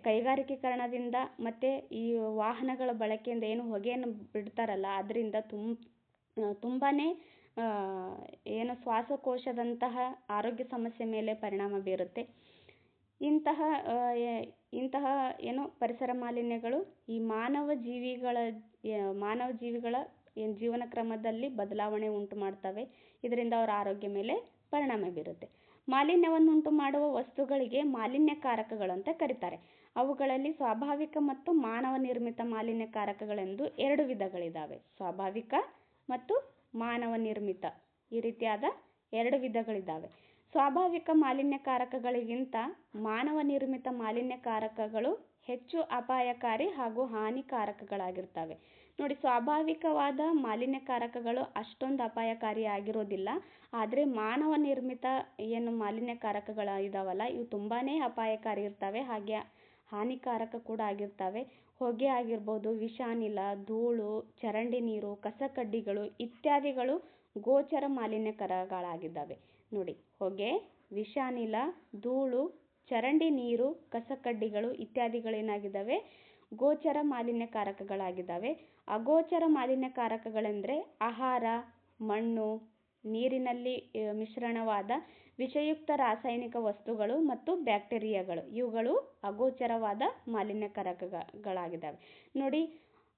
ಕೈಗಾರಿಕೀಕರಣದಿಂದ ಮತ್ತು ಈ ವಾಹನಗಳ ಬಳಕೆಯಿಂದ ಏನು ಹೊಗೆಯನ್ನು ಬಿಡ್ತಾರಲ್ಲ, ಅದರಿಂದ ತುಂಬಾ ಶ್ವಾಸಕೋಶದಂತಹ ಆರೋಗ್ಯ ಸಮಸ್ಯೆ ಮೇಲೆ ಪರಿಣಾಮ ಬೀರುತ್ತೆ. ಇಂತಹ ಪರಿಸರ ಮಾಲಿನ್ಯಗಳು ಈ ಮಾನವ ಜೀವಿಗಳ ಜೀವನ ಕ್ರಮದಲ್ಲಿ ಬದಲಾವಣೆ ಉಂಟು ಮಾಡ್ತವೆ. ಇದರಿಂದ ಅವರ ಆರೋಗ್ಯ ಮೇಲೆ ಪರಿಣಾಮ ಬೀರುತ್ತೆ. ಮಾಲಿನ್ಯವನ್ನುಂಟು ಮಾಡುವ ವಸ್ತುಗಳಿಗೆ ಮಾಲಿನ್ಯಕಾರಕಗಳು ಅಂತ ಕರೀತಾರೆ. ಅವುಗಳಲ್ಲಿ ಸ್ವಾಭಾವಿಕ ಮತ್ತು ಮಾನವ ನಿರ್ಮಿತ ಮಾಲಿನ್ಯಕಾರಕಗಳೆಂದು 2 ವಿಧಗಳಿದ್ದಾವೆ. ಸ್ವಾಭಾವಿಕ ಮತ್ತು ಮಾನವ ನಿರ್ಮಿತ, ಈ ರೀತಿಯಾದ 2 ವಿಧಗಳಿದ್ದಾವೆ. ಸ್ವಾಭಾವಿಕ ಮಾಲಿನ್ಯಕಾರಕಗಳಿಗಿಂತ ಮಾನವ ನಿರ್ಮಿತ ಮಾಲಿನ್ಯಕಾರಕಗಳು ಹೆಚ್ಚು ಅಪಾಯಕಾರಿ ಹಾಗೂ ಹಾನಿಕಾರಕಗಳಾಗಿರ್ತವೆ. ನೋಡಿ, ಸ್ವಾಭಾವಿಕವಾದ ಮಾಲಿನ್ಯಕಾರಕಗಳು ಅಷ್ಟೊಂದು ಅಪಾಯಕಾರಿಯಾಗಿರೋದಿಲ್ಲ. ಆದರೆ ಮಾನವ ನಿರ್ಮಿತ ಮಾಲಿನ್ಯಕಾರಕಗಳು ಇದಾವಲ್ಲ, ಇವು ತುಂಬಾ ಅಪಾಯಕಾರಿ ಇರ್ತವೆ, ಹಾಗೆ ಹಾನಿಕಾರಕ ಕೂಡ ಆಗಿರ್ತವೆ. ಹೊಗೆ ಆಗಿರ್ಬೋದು, ವಿಷಾನಿಲ, ಧೂಳು, ಚರಂಡಿ ನೀರು, ಕಸಕಡ್ಡಿಗಳು ಇತ್ಯಾದಿಗಳು ಗೋಚರ ಮಾಲಿನ್ಯಕಾರಕಗಳಾಗಿದ್ದಾವೆ. ನೋಡಿ, ಹೊಗೆ, ವಿಷಾನಿಲ, ಧೂಳು, ಚರಂಡಿ ನೀರು, ಕಸಕಡ್ಡಿಗಳು ಇತ್ಯಾದಿಗಳೇನಾಗಿದ್ದಾವೆ ಗೋಚರ ಮಾಲಿನ್ಯಕಾರಕಗಳಾಗಿದ್ದಾವೆ. ಅಗೋಚರ ಮಾಲಿನ್ಯಕಾರಕಗಳೆಂದರೆ ಆಹಾರ, ಮಣ್ಣು, ನೀರಿನಲ್ಲಿ ಮಿಶ್ರಣವಾದ ವಿಷಯುಕ್ತ ರಾಸಾಯನಿಕ ವಸ್ತುಗಳು ಮತ್ತು ಬ್ಯಾಕ್ಟೀರಿಯಾಗಳು, ಇವುಗಳು ಅಗೋಚರವಾದ ಮಾಲಿನ್ಯಕಾರಕಗಳಾಗಿದ್ದಾವೆ. ನೋಡಿ,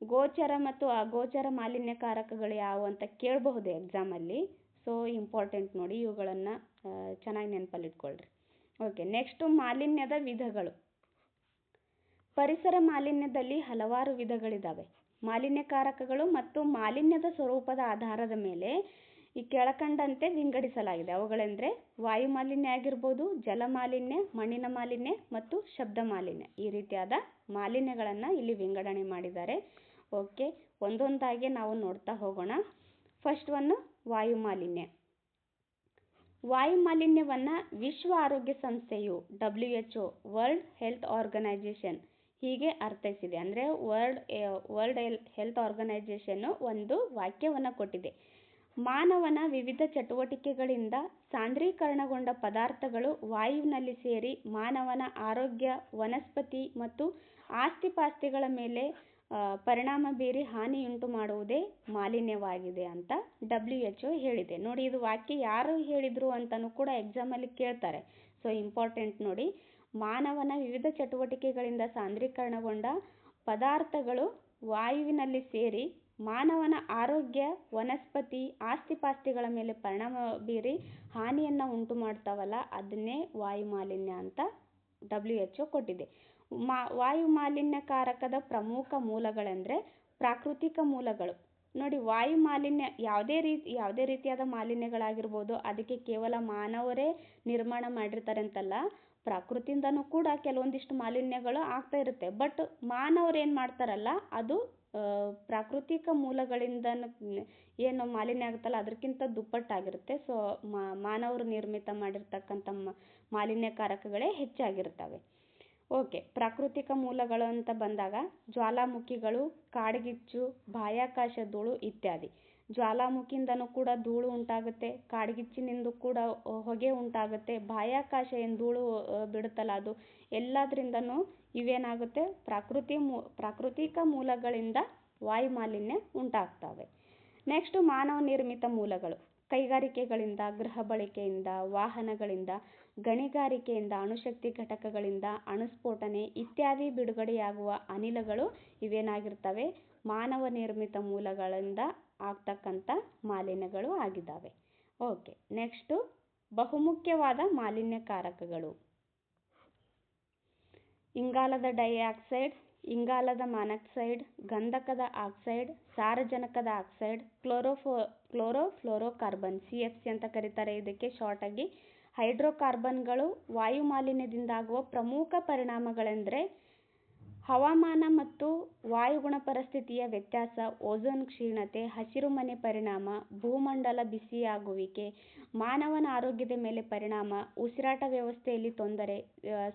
ಗೋಚರ ಮತ್ತು ಅಗೋಚರ ಮಾಲಿನ್ಯಕಾರಕಗಳು ಯಾವುವು ಅಂತ ಕೇಳಬಹುದು ಎಕ್ಸಾಮಲ್ಲಿ. ಸೊ ಇಂಪಾರ್ಟೆಂಟ್ ನೋಡಿ, ಇವುಗಳನ್ನು ಚೆನ್ನಾಗಿ ನೆನಪಲ್ಲಿಟ್ಕೊಳ್ರಿ. ಓಕೆ, ನೆಕ್ಸ್ಟು ಮಾಲಿನ್ಯದ ವಿಧಗಳು. ಪರಿಸರ ಮಾಲಿನ್ಯದಲ್ಲಿ ಹಲವಾರು ವಿಧಗಳಿದ್ದಾವೆ. ಮಾಲಿನ್ಯಕಾರಕಗಳು ಮತ್ತು ಮಾಲಿನ್ಯದ ಸ್ವರೂಪದ ಆಧಾರದ ಮೇಲೆ ಈ ಕೆಳಕಂಡಂತೆ ವಿಂಗಡಿಸಲಾಗಿದೆ. ಅವುಗಳೆಂದರೆ ವಾಯು ಮಾಲಿನ್ಯ ಆಗಿರ್ಬೋದು, ಜಲ ಮಾಲಿನ್ಯ, ಮಣ್ಣಿನ ಮಾಲಿನ್ಯ ಮತ್ತು ಶಬ್ದ ಮಾಲಿನ್ಯ. ಈ ರೀತಿಯಾದ ಮಾಲಿನ್ಯಗಳನ್ನು ಇಲ್ಲಿ ವಿಂಗಡಣೆ ಮಾಡಿದ್ದಾರೆ. ಓಕೆ, ಒಂದೊಂದಾಗಿ ನಾವು ನೋಡ್ತಾ ಹೋಗೋಣ. ಫಸ್ಟ್ ಒನ್ ವಾಯು ಮಾಲಿನ್ಯ. ವಾಯು ಮಾಲಿನ್ಯವನ್ನು ವಿಶ್ವ ಆರೋಗ್ಯ ಸಂಸ್ಥೆಯು WHO ವರ್ಲ್ಡ್ ಹೆಲ್ತ್ ಆರ್ಗನೈಜೇಷನ್ ಹೀಗೆ ಅರ್ಥೈಸಿದೆ. ಅಂದರೆ ವರ್ಲ್ಡ್ ಹೆಲ್ತ್ ಆರ್ಗನೈಜೇಷನ್ ಒಂದು ವಾಕ್ಯವನ್ನು ಕೊಟ್ಟಿದೆ. ಮಾನವನ ವಿವಿಧ ಚಟುವಟಿಕೆಗಳಿಂದ ಸಾಂದ್ರೀಕರಣಗೊಂಡ ಪದಾರ್ಥಗಳು ವಾಯುವಿನಲ್ಲಿ ಸೇರಿ ಮಾನವನ ಆರೋಗ್ಯ, ವನಸ್ಪತಿ ಮತ್ತು ಆಸ್ತಿಪಾಸ್ತಿಗಳ ಮೇಲೆ ಪರಿಣಾಮ ಬೀರಿ ಹಾನಿಯುಂಟು ಮಾಡುವುದೇ ಮಾಲಿನ್ಯವಾಗಿದೆ ಅಂತ WHO ಹೇಳಿದೆ. ನೋಡಿ, ಇದು ವಾಕ್ಯ ಯಾರು ಹೇಳಿದರು ಅಂತಲೂ ಕೂಡ ಎಕ್ಸಾಮಲ್ಲಿ ಕೇಳ್ತಾರೆ. ಸೊ ಇಂಪಾರ್ಟೆಂಟ್ ನೋಡಿ, ಮಾನವನ ವಿವಿಧ ಚಟುವಟಿಕೆಗಳಿಂದ ಸಾಂದ್ರೀಕರಣಗೊಂಡ ಪದಾರ್ಥಗಳು ವಾಯುವಿನಲ್ಲಿ ಸೇರಿ ಮಾನವನ ಆರೋಗ್ಯ, ವನಸ್ಪತಿ, ಆಸ್ತಿಪಾಸ್ತಿಗಳ ಮೇಲೆ ಪರಿಣಾಮ ಬೀರಿ ಹಾನಿಯನ್ನು ಉಂಟು ಮಾಡ್ತಾವಲ್ಲ, ಅದನ್ನೇ ವಾಯು ಮಾಲಿನ್ಯ ಅಂತ WHO ಕೊಟ್ಟಿದೆ. ವಾಯು ಮಾಲಿನ್ಯಕಾರಕದ ಪ್ರಮುಖ ಮೂಲಗಳೆಂದರೆ ಪ್ರಾಕೃತಿಕ ಮೂಲಗಳು. ನೋಡಿ, ವಾಯು ಮಾಲಿನ್ಯ ಯಾವುದೇ ರೀತಿಯಾದ ಮಾಲಿನ್ಯಗಳಾಗಿರ್ಬೋದು, ಅದಕ್ಕೆ ಕೇವಲ ಮಾನವರೇ ನಿರ್ಮಾಣ ಮಾಡಿರ್ತಾರೆ ಅಂತಲ್ಲ, ಪ್ರಕೃತಿಯಿಂದನೂ ಕೂಡ ಕೆಲವೊಂದಿಷ್ಟು ಮಾಲಿನ್ಯಗಳು ಆಗ್ತಾ ಇರುತ್ತೆ. ಬಟ್ ಮಾನವರು ಏನು ಮಾಡ್ತಾರಲ್ಲ, ಅದು ಪ್ರಾಕೃತಿಕ ಮೂಲಗಳಿಂದ ಏನು ಮಾಲಿನ್ಯ ಆಗುತ್ತಲ್ಲ ಅದಕ್ಕಿಂತ ದುಪ್ಪಟ್ಟಾಗಿರುತ್ತೆ. ಸೊ ಮಾನವರು ನಿರ್ಮಿತ ಮಾಡಿರ್ತಕ್ಕಂಥ ಮಾಲಿನ್ಯಕಾರಕಗಳೇ ಹೆಚ್ಚಾಗಿರ್ತವೆ. ಓಕೆ, ಪ್ರಾಕೃತಿಕ ಮೂಲಗಳು ಅಂತ ಬಂದಾಗ ಜ್ವಾಲಾಮುಖಿಗಳು, ಕಾಡ್ಗಿಚ್ಚು, ಬಾಹ್ಯಾಕಾಶ ಧೂಳು ಇತ್ಯಾದಿ. ಜ್ವಾಲಾಮುಖಿಯಿಂದನೂ ಕೂಡ ಧೂಳು ಉಂಟಾಗುತ್ತೆ, ಕಾಡ್ಗಿಚ್ಚಿನಿಂದ ಕೂಡ ಹೊಗೆ ಉಂಟಾಗುತ್ತೆ, ಬಾಹ್ಯಾಕಾಶ ಏನು ಧೂಳು ಬಿಡುತ್ತಲ್ಲ ಅದು ಎಲ್ಲದರಿಂದನೂ ಇವೇನಾಗುತ್ತೆ ಪ್ರಾಕೃತಿಕ ಮೂಲಗಳಿಂದ ವಾಯು ಮಾಲಿನ್ಯ ಉಂಟಾಗ್ತವೆ. ನೆಕ್ಸ್ಟ್ ಮಾನವ ನಿರ್ಮಿತ ಮೂಲಗಳು. ಕೈಗಾರಿಕೆಗಳಿಂದ, ಗೃಹ ಬಳಕೆಯಿಂದ, ವಾಹನಗಳಿಂದ, ಗಣಿಗಾರಿಕೆಯಿಂದ, ಅಣುಶಕ್ತಿ ಘಟಕಗಳಿಂದ, ಅಣುಸ್ಫೋಟನೆ ಇತ್ಯಾದಿ ಬಿಡುಗಡೆಯಾಗುವ ಅನಿಲಗಳು ಇವೇನಾಗಿರ್ತವೆ ಮಾನವ ನಿರ್ಮಿತ ಮೂಲಗಳಿಂದ ಆಗ್ತಕ್ಕಂಥ ಮಾಲಿನ್ಯಗಳು ಆಗಿದ್ದಾವೆ. ಓಕೆ, ನೆಕ್ಸ್ಟು ಬಹುಮುಖ್ಯವಾದ ಮಾಲಿನ್ಯಕಾರಕಗಳು. ಇಂಗಾಲದ ಡೈಆಕ್ಸೈಡ್, ಇಂಗಾಲದ ಮಾನಾಕ್ಸೈಡ್, ಗಂಧಕದ ಆಕ್ಸೈಡ್, ಸಾರಜನಕದ ಆಕ್ಸೈಡ್, ಕ್ಲೋರೋಫ್ಲೋರೋಕಾರ್ಬನ್ CFC ಅಂತ ಕರೀತಾರೆ ಇದಕ್ಕೆ ಶಾರ್ಟ್ ಆಗಿ. ಹೈಡ್ರೋಕಾರ್ಬನ್ಗಳು. ವಾಯು ಮಾಲಿನ್ಯದಿಂದಾಗುವ ಪ್ರಮುಖ ಪರಿಣಾಮಗಳೆಂದರೆ ಹವಾಮಾನ ಮತ್ತು ವಾಯುಗುಣ ಪರಿಸ್ಥಿತಿಯ ವ್ಯತ್ಯಾಸ, ಓಝೋನ್ ಕ್ಷೀಣತೆ, ಹಸಿರುಮನೆ ಪರಿಣಾಮ, ಭೂಮಂಡಲ ಬಿಸಿಯಾಗುವಿಕೆ, ಮಾನವನ ಆರೋಗ್ಯದ ಮೇಲೆ ಪರಿಣಾಮ, ಉಸಿರಾಟ ವ್ಯವಸ್ಥೆಯಲ್ಲಿ ತೊಂದರೆ,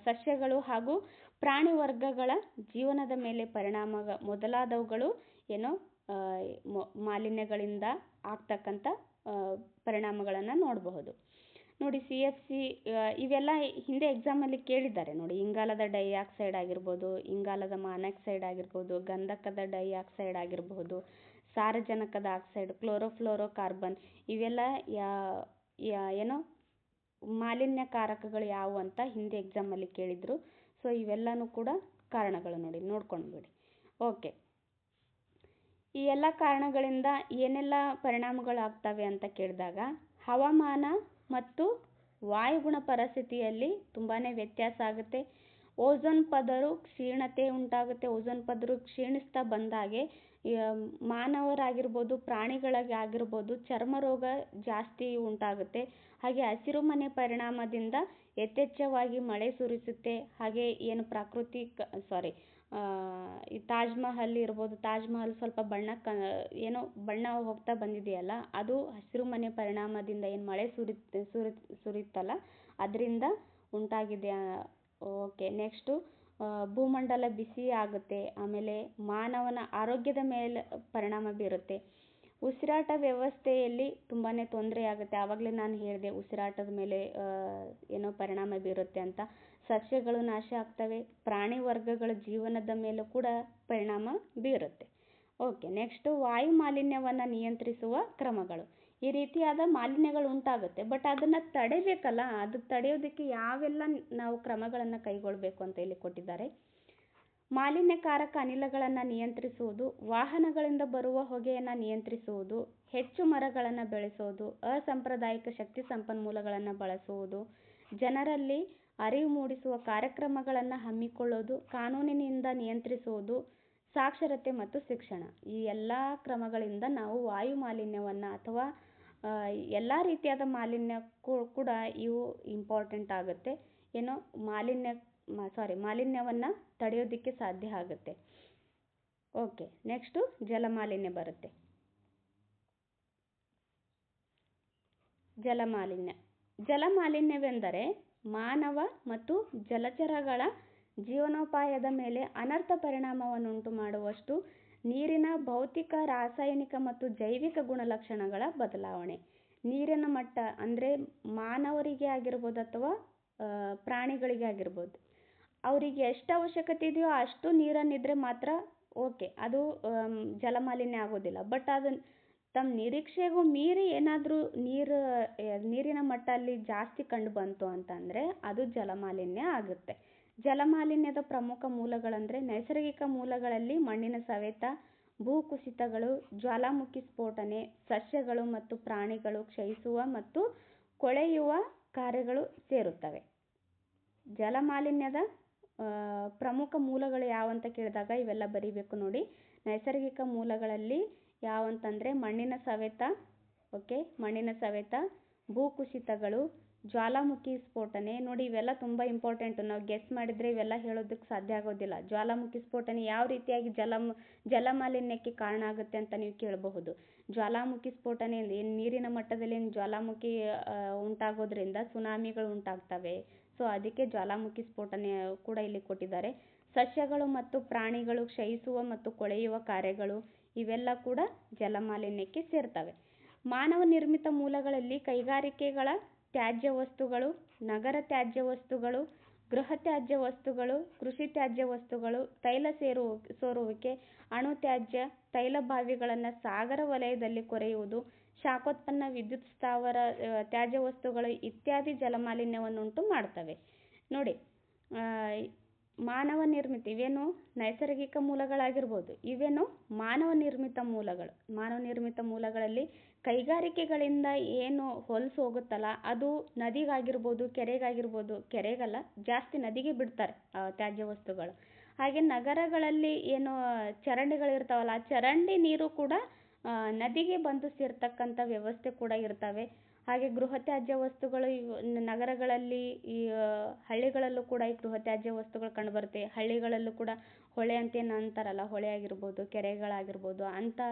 ಸಸ್ಯಗಳು ಹಾಗೂ ಪ್ರಾಣಿ ವರ್ಗಗಳ ಜೀವನದ ಮೇಲೆ ಪರಿಣಾಮ ಮೊದಲಾದವುಗಳು ಮಾಲಿನ್ಯಗಳಿಂದ ಆಗ್ತಕ್ಕಂಥ ಪರಿಣಾಮಗಳನ್ನು ನೋಡಬಹುದು. ನೋಡಿ, CFC ಇವೆಲ್ಲ ಹಿಂದೆ ಎಕ್ಸಾಮಲ್ಲಿ ಕೇಳಿದ್ದಾರೆ ನೋಡಿ. ಇಂಗಾಲದ ಡೈಆಕ್ಸೈಡ್ ಆಗಿರ್ಬೋದು, ಇಂಗಾಲದ ಮಾನಾಕ್ಸೈಡ್ ಆಗಿರ್ಬೋದು, ಗಂಧಕದ ಡೈಆಕ್ಸೈಡ್ ಆಗಿರಬಹುದು, ಸಾರಜನಕದ ಆಕ್ಸೈಡ್, ಕ್ಲೋರೋಫ್ಲೋರೋಕಾರ್ಬನ್ ಇವೆಲ್ಲ ಮಾಲಿನ್ಯಕಾರಕಗಳು ಯಾವುವು ಅಂತ ಹಿಂದೆ ಎಕ್ಸಾಮಲ್ಲಿ ಕೇಳಿದರು. ಸೊ ಇವೆಲ್ಲನೂ ಕೂಡ ಕಾರಣಗಳು ನೋಡಿ, ನೋಡ್ಕೊಂಡ್ಬಿಡಿ. ಓಕೆ, ಈ ಎಲ್ಲ ಕಾರಣಗಳಿಂದ ಏನೆಲ್ಲ ಪರಿಣಾಮಗಳಾಗ್ತವೆ ಅಂತ ಕೇಳಿದಾಗ ಹವಾಮಾನ ಮತ್ತು ವಾಯುಗುಣ ಪರಿಸ್ಥಿತಿಯಲ್ಲಿ ತುಂಬಾ ವ್ಯತ್ಯಾಸ ಆಗುತ್ತೆ. ಓಝೋನ್ ಪದರು ಕ್ಷೀಣತೆ ಉಂಟಾಗುತ್ತೆ. ಓಝೋನ್ ಪದರು ಕ್ಷೀಣಿಸ್ತಾ ಬಂದಾಗೆ ಮಾನವರಾಗಿರ್ಬೋದು, ಪ್ರಾಣಿಗಳಿಗಾಗಿರ್ಬೋದು ಚರ್ಮ ರೋಗ ಜಾಸ್ತಿ ಉಂಟಾಗುತ್ತೆ. ಹಾಗೆ ಹಸಿರುಮನೆ ಪರಿಣಾಮದಿಂದ ಯಥೇಚ್ಛವಾಗಿ ಮಳೆ ಸುರಿಸುತ್ತೆ. ಹಾಗೆ ಏನು ಈ ತಾಜ್ ಮಹಲ್ ಇರ್ಬೋದು, ತಾಜ್ ಮಹಲ್ ಸ್ವಲ್ಪ ಬಣ್ಣ ಹೋಗ್ತಾ ಬಂದಿದೆಯಲ್ಲ, ಅದು ಹಸಿರುಮನೆ ಪರಿಣಾಮದಿಂದ ಏನು ಮಳೆ ಸುರಿಯುತ್ತಲ್ಲ ಅದರಿಂದ ಉಂಟಾಗಿದೆ. ಓಕೆ, ನೆಕ್ಸ್ಟು ಭೂಮಂಡಲ ಬಿಸಿ ಆಗುತ್ತೆ. ಆಮೇಲೆ ಮಾನವನ ಆರೋಗ್ಯದ ಮೇಲೆ ಪರಿಣಾಮ ಬೀರುತ್ತೆ. ಉಸಿರಾಟ ವ್ಯವಸ್ಥೆಯಲ್ಲಿ ತುಂಬಾ ತೊಂದರೆ ಆಗುತ್ತೆ. ಆವಾಗಲೇ ನಾನು ಹೇಳಿದೆ ಉಸಿರಾಟದ ಮೇಲೆ ಪರಿಣಾಮ ಬೀರುತ್ತೆ ಅಂತ. ಸಸ್ಯಗಳು ನಾಶ ಆಗ್ತವೆ, ಪ್ರಾಣಿ ವರ್ಗಗಳ ಜೀವನದ ಮೇಲೂ ಕೂಡ ಪರಿಣಾಮ ಬೀರುತ್ತೆ. ಓಕೆ, ನೆಕ್ಸ್ಟು ವಾಯು ಮಾಲಿನ್ಯವನ್ನು ನಿಯಂತ್ರಿಸುವ ಕ್ರಮಗಳು. ಈ ರೀತಿಯಾದ ಮಾಲಿನ್ಯಗಳು ಉಂಟಾಗುತ್ತೆ, ಬಟ್ ಅದನ್ನು ತಡೆಯಬೇಕಲ್ಲ, ಅದು ತಡೆಯೋದಕ್ಕೆ ಯಾವೆಲ್ಲ ನಾವು ಕ್ರಮಗಳನ್ನು ಕೈಗೊಳ್ಳಬೇಕು ಅಂತ ಇಲ್ಲಿ ಕೊಟ್ಟಿದ್ದಾರೆ. ಮಾಲಿನ್ಯಕಾರಕ ಅನಿಲಗಳನ್ನು ನಿಯಂತ್ರಿಸುವುದು, ವಾಹನಗಳಿಂದ ಬರುವ ಹೊಗೆಯನ್ನು ನಿಯಂತ್ರಿಸುವುದು, ಹೆಚ್ಚು ಮರಗಳನ್ನು ಬೆಳೆಸುವುದು, ಅಸಾಂಪ್ರದಾಯಿಕ ಶಕ್ತಿ ಸಂಪನ್ಮೂಲಗಳನ್ನು ಬಳಸುವುದು, ಜನರಲ್ಲಿ ಅರಿವು ಮೂಡಿಸುವ ಕಾರ್ಯಕ್ರಮಗಳನ್ನು ಹಮ್ಮಿಕೊಳ್ಳೋದು, ಕಾನೂನಿನಿಂದ ನಿಯಂತ್ರಿಸುವುದು, ಸಾಕ್ಷರತೆ ಮತ್ತು ಶಿಕ್ಷಣ. ಈ ಎಲ್ಲ ಕ್ರಮಗಳಿಂದ ನಾವು ವಾಯು ಮಾಲಿನ್ಯವನ್ನು ಅಥವಾ ಎಲ್ಲ ರೀತಿಯಾದ ಮಾಲಿನ್ಯಕ್ಕೂ ಕೂಡ ಇವು ಇಂಪಾರ್ಟೆಂಟ್ ಆಗುತ್ತೆ. ಏನೋ ಮಾಲಿನ್ಯವನ್ನು ತಡೆಯೋದಕ್ಕೆ ಸಾಧ್ಯ ಆಗುತ್ತೆ. ಓಕೆ, ನೆಕ್ಸ್ಟು ಜಲಮಾಲಿನ್ಯ ಬರುತ್ತೆ. ಜಲಮಾಲಿನ್ಯವೆಂದರೆ ಮಾನವ ಮತ್ತು ಜಲಚರಗಳ ಜೀವನೋಪಾಯದ ಮೇಲೆ ಅನರ್ಥ ಪರಿಣಾಮವನ್ನುಂಟು ಮಾಡುವಷ್ಟು ನೀರಿನ ಭೌತಿಕ, ರಾಸಾಯನಿಕ ಮತ್ತು ಜೈವಿಕ ಗುಣಲಕ್ಷಣಗಳ ಬದಲಾವಣೆ. ನೀರಿನ ಮಟ್ಟ ಅಂದರೆ ಮಾನವರಿಗೆ ಆಗಿರ್ಬೋದು ಅಥವಾ ಪ್ರಾಣಿಗಳಿಗೆ ಆಗಿರ್ಬೋದು, ಅವರಿಗೆ ಎಷ್ಟು ಅವಶ್ಯಕತೆ ಇದೆಯೋ ಅಷ್ಟು ನೀರನ್ನಿದ್ರೆ ಮಾತ್ರ ಓಕೆ, ಅದು ಜಲಮಾಲಿನ್ಯ ಆಗೋದಿಲ್ಲ. ಬಟ್ ಅದು ತಮ್ಮ ನಿರೀಕ್ಷೆಗೂ ಮೀರಿ ಏನಾದರೂ ನೀರಿನ ಮಟ್ಟ ಅಲ್ಲಿ ಜಾಸ್ತಿ ಕಂಡು ಬಂತು ಅಂತಂದರೆ ಅದು ಜಲಮಾಲಿನ್ಯ ಆಗುತ್ತೆ. ಜಲಮಾಲಿನ್ಯದ ಪ್ರಮುಖ ಮೂಲಗಳಂದರೆ ನೈಸರ್ಗಿಕ ಮೂಲಗಳಲ್ಲಿ ಮಣ್ಣಿನ ಸವೆತ, ಭೂಕುಸಿತಗಳು, ಜ್ವಾಲಾಮುಖಿ ಸ್ಫೋಟನೆ, ಸಸ್ಯಗಳು ಮತ್ತು ಪ್ರಾಣಿಗಳು ಕ್ಷಯಿಸುವ ಮತ್ತು ಕೊಳೆಯುವ ಕಾರ್ಯಗಳು ಸೇರುತ್ತವೆ. ಜಲಮಾಲಿನ್ಯದ ಪ್ರಮುಖ ಮೂಲಗಳು ಯಾವಂತ ಕೇಳಿದಾಗ ಇವೆಲ್ಲ ಬರೀಬೇಕು ನೋಡಿ. ನೈಸರ್ಗಿಕ ಮೂಲಗಳಲ್ಲಿ ಯಾವಂತಂದರೆ ಮಣ್ಣಿನ ಸವೆತ, ಭೂಕುಸಿತಗಳು, ಜ್ವಾಲಾಮುಖಿ ಸ್ಫೋಟನೆ. ನೋಡಿ, ಇವೆಲ್ಲ ತುಂಬ ಇಂಪಾರ್ಟೆಂಟು. ನಾವು ಗೆಸ್ ಮಾಡಿದರೆ ಇವೆಲ್ಲ ಹೇಳೋದಕ್ಕೆ ಸಾಧ್ಯ ಆಗೋದಿಲ್ಲ. ಜ್ವಾಲಾಮುಖಿ ಸ್ಫೋಟನೆ ಯಾವ ರೀತಿಯಾಗಿ ಜಲಮಾಲಿನ್ಯಕ್ಕೆ ಕಾರಣ ಆಗುತ್ತೆ ಅಂತ ನೀವು ಕೇಳಬಹುದು. ಜ್ವಾಲಾಮುಖಿ ಸ್ಫೋಟನೆ ನೀರಿನ ಮಟ್ಟದಲ್ಲಿ ಜ್ವಾಲಾಮುಖಿ ಉಂಟಾಗೋದ್ರಿಂದ ಸುನಾಮಿಗಳು ಉಂಟಾಗ್ತವೆ. ಸೊ ಅದಕ್ಕೆ ಜ್ವಾಲಾಮುಖಿ ಸ್ಫೋಟನೆ ಕೂಡ ಇಲ್ಲಿ ಕೊಟ್ಟಿದ್ದಾರೆ. ಸಸ್ಯಗಳು ಮತ್ತು ಪ್ರಾಣಿಗಳು ಕ್ಷಯಿಸುವ ಮತ್ತು ಕೊಳೆಯುವ ಕಾರ್ಯಗಳು ಇವೆಲ್ಲ ಕೂಡ ಜಲಮಾಲಿನ್ಯಕ್ಕೆ ಸೇರ್ತವೆ. ಮಾನವ ನಿರ್ಮಿತ ಮೂಲಗಳಲ್ಲಿ ಕೈಗಾರಿಕೆಗಳ ತ್ಯಾಜ್ಯ ವಸ್ತುಗಳು, ನಗರ ತ್ಯಾಜ್ಯ ವಸ್ತುಗಳು, ಗೃಹ ತ್ಯಾಜ್ಯ ವಸ್ತುಗಳು, ಕೃಷಿ ತ್ಯಾಜ್ಯ ವಸ್ತುಗಳು, ತೈಲ ಸೋರುವಿಕೆ, ಅಣು ತ್ಯಾಜ್ಯ, ತೈಲ ಬಾವಿಗಳನ್ನು ಸಾಗರ ವಲಯದಲ್ಲಿ ಕೊರೆಯುವುದು, ಶಾಖೋತ್ಪನ್ನ ವಿದ್ಯುತ್ ಸ್ಥಾವರ ತ್ಯಾಜ್ಯ ವಸ್ತುಗಳು ಇತ್ಯಾದಿ ಜಲಮಾಲಿನ್ಯವನ್ನುಂಟು ಮಾಡ್ತವೆ. ನೋಡಿ, ಮಾನವ ನಿರ್ಮಿತ ಇವೇನು ನೈಸರ್ಗಿಕ ಮೂಲಗಳಾಗಿರ್ಬೋದು, ಇವೇನು ಮಾನವ ನಿರ್ಮಿತ ಮೂಲಗಳು. ಮಾನವ ನಿರ್ಮಿತ ಮೂಲಗಳಲ್ಲಿ ಕೈಗಾರಿಕೆಗಳಿಂದ ಏನು ಹೊಲಸು ಹೋಗುತ್ತಲ್ಲ ಅದು ನದಿಗಾಗಿರ್ಬೋದು, ಕೆರೆಗಾಗಿರ್ಬೋದು, ಕೆರೆಗಲ್ಲ ಜಾಸ್ತಿ ನದಿಗೆ ಬಿಡ್ತಾರೆ ತ್ಯಾಜ್ಯ ವಸ್ತುಗಳು. ಹಾಗೆ ನಗರಗಳಲ್ಲಿ ಏನು ಚರಂಡಿಗಳಿರ್ತಾವಲ್ಲ ಆ ಚರಂಡಿ ನೀರು ಕೂಡ ನದಿಗೆ ಬಂದು ಸೇರ್ತಕ್ಕಂಥ ವ್ಯವಸ್ಥೆ ಕೂಡ ಇರ್ತವೆ. ಹಾಗೆ ಗೃಹ ತ್ಯಾಜ್ಯ ವಸ್ತುಗಳು ನಗರಗಳಲ್ಲಿ ಈ ಹಳ್ಳಿಗಳಲ್ಲೂ ಕೂಡ ಈ ಗೃಹ ತ್ಯಾಜ್ಯ ವಸ್ತುಗಳು ಕಂಡುಬರುತ್ತೆ. ಹಳ್ಳಿಗಳಲ್ಲೂ ಕೂಡ ಹೊಳೆ ಅಂತೇನು ಅಂತಾರಲ್ಲ, ಹೊಳೆ ಆಗಿರ್ಬೋದು, ಕೆರೆಗಳಾಗಿರ್ಬೋದು,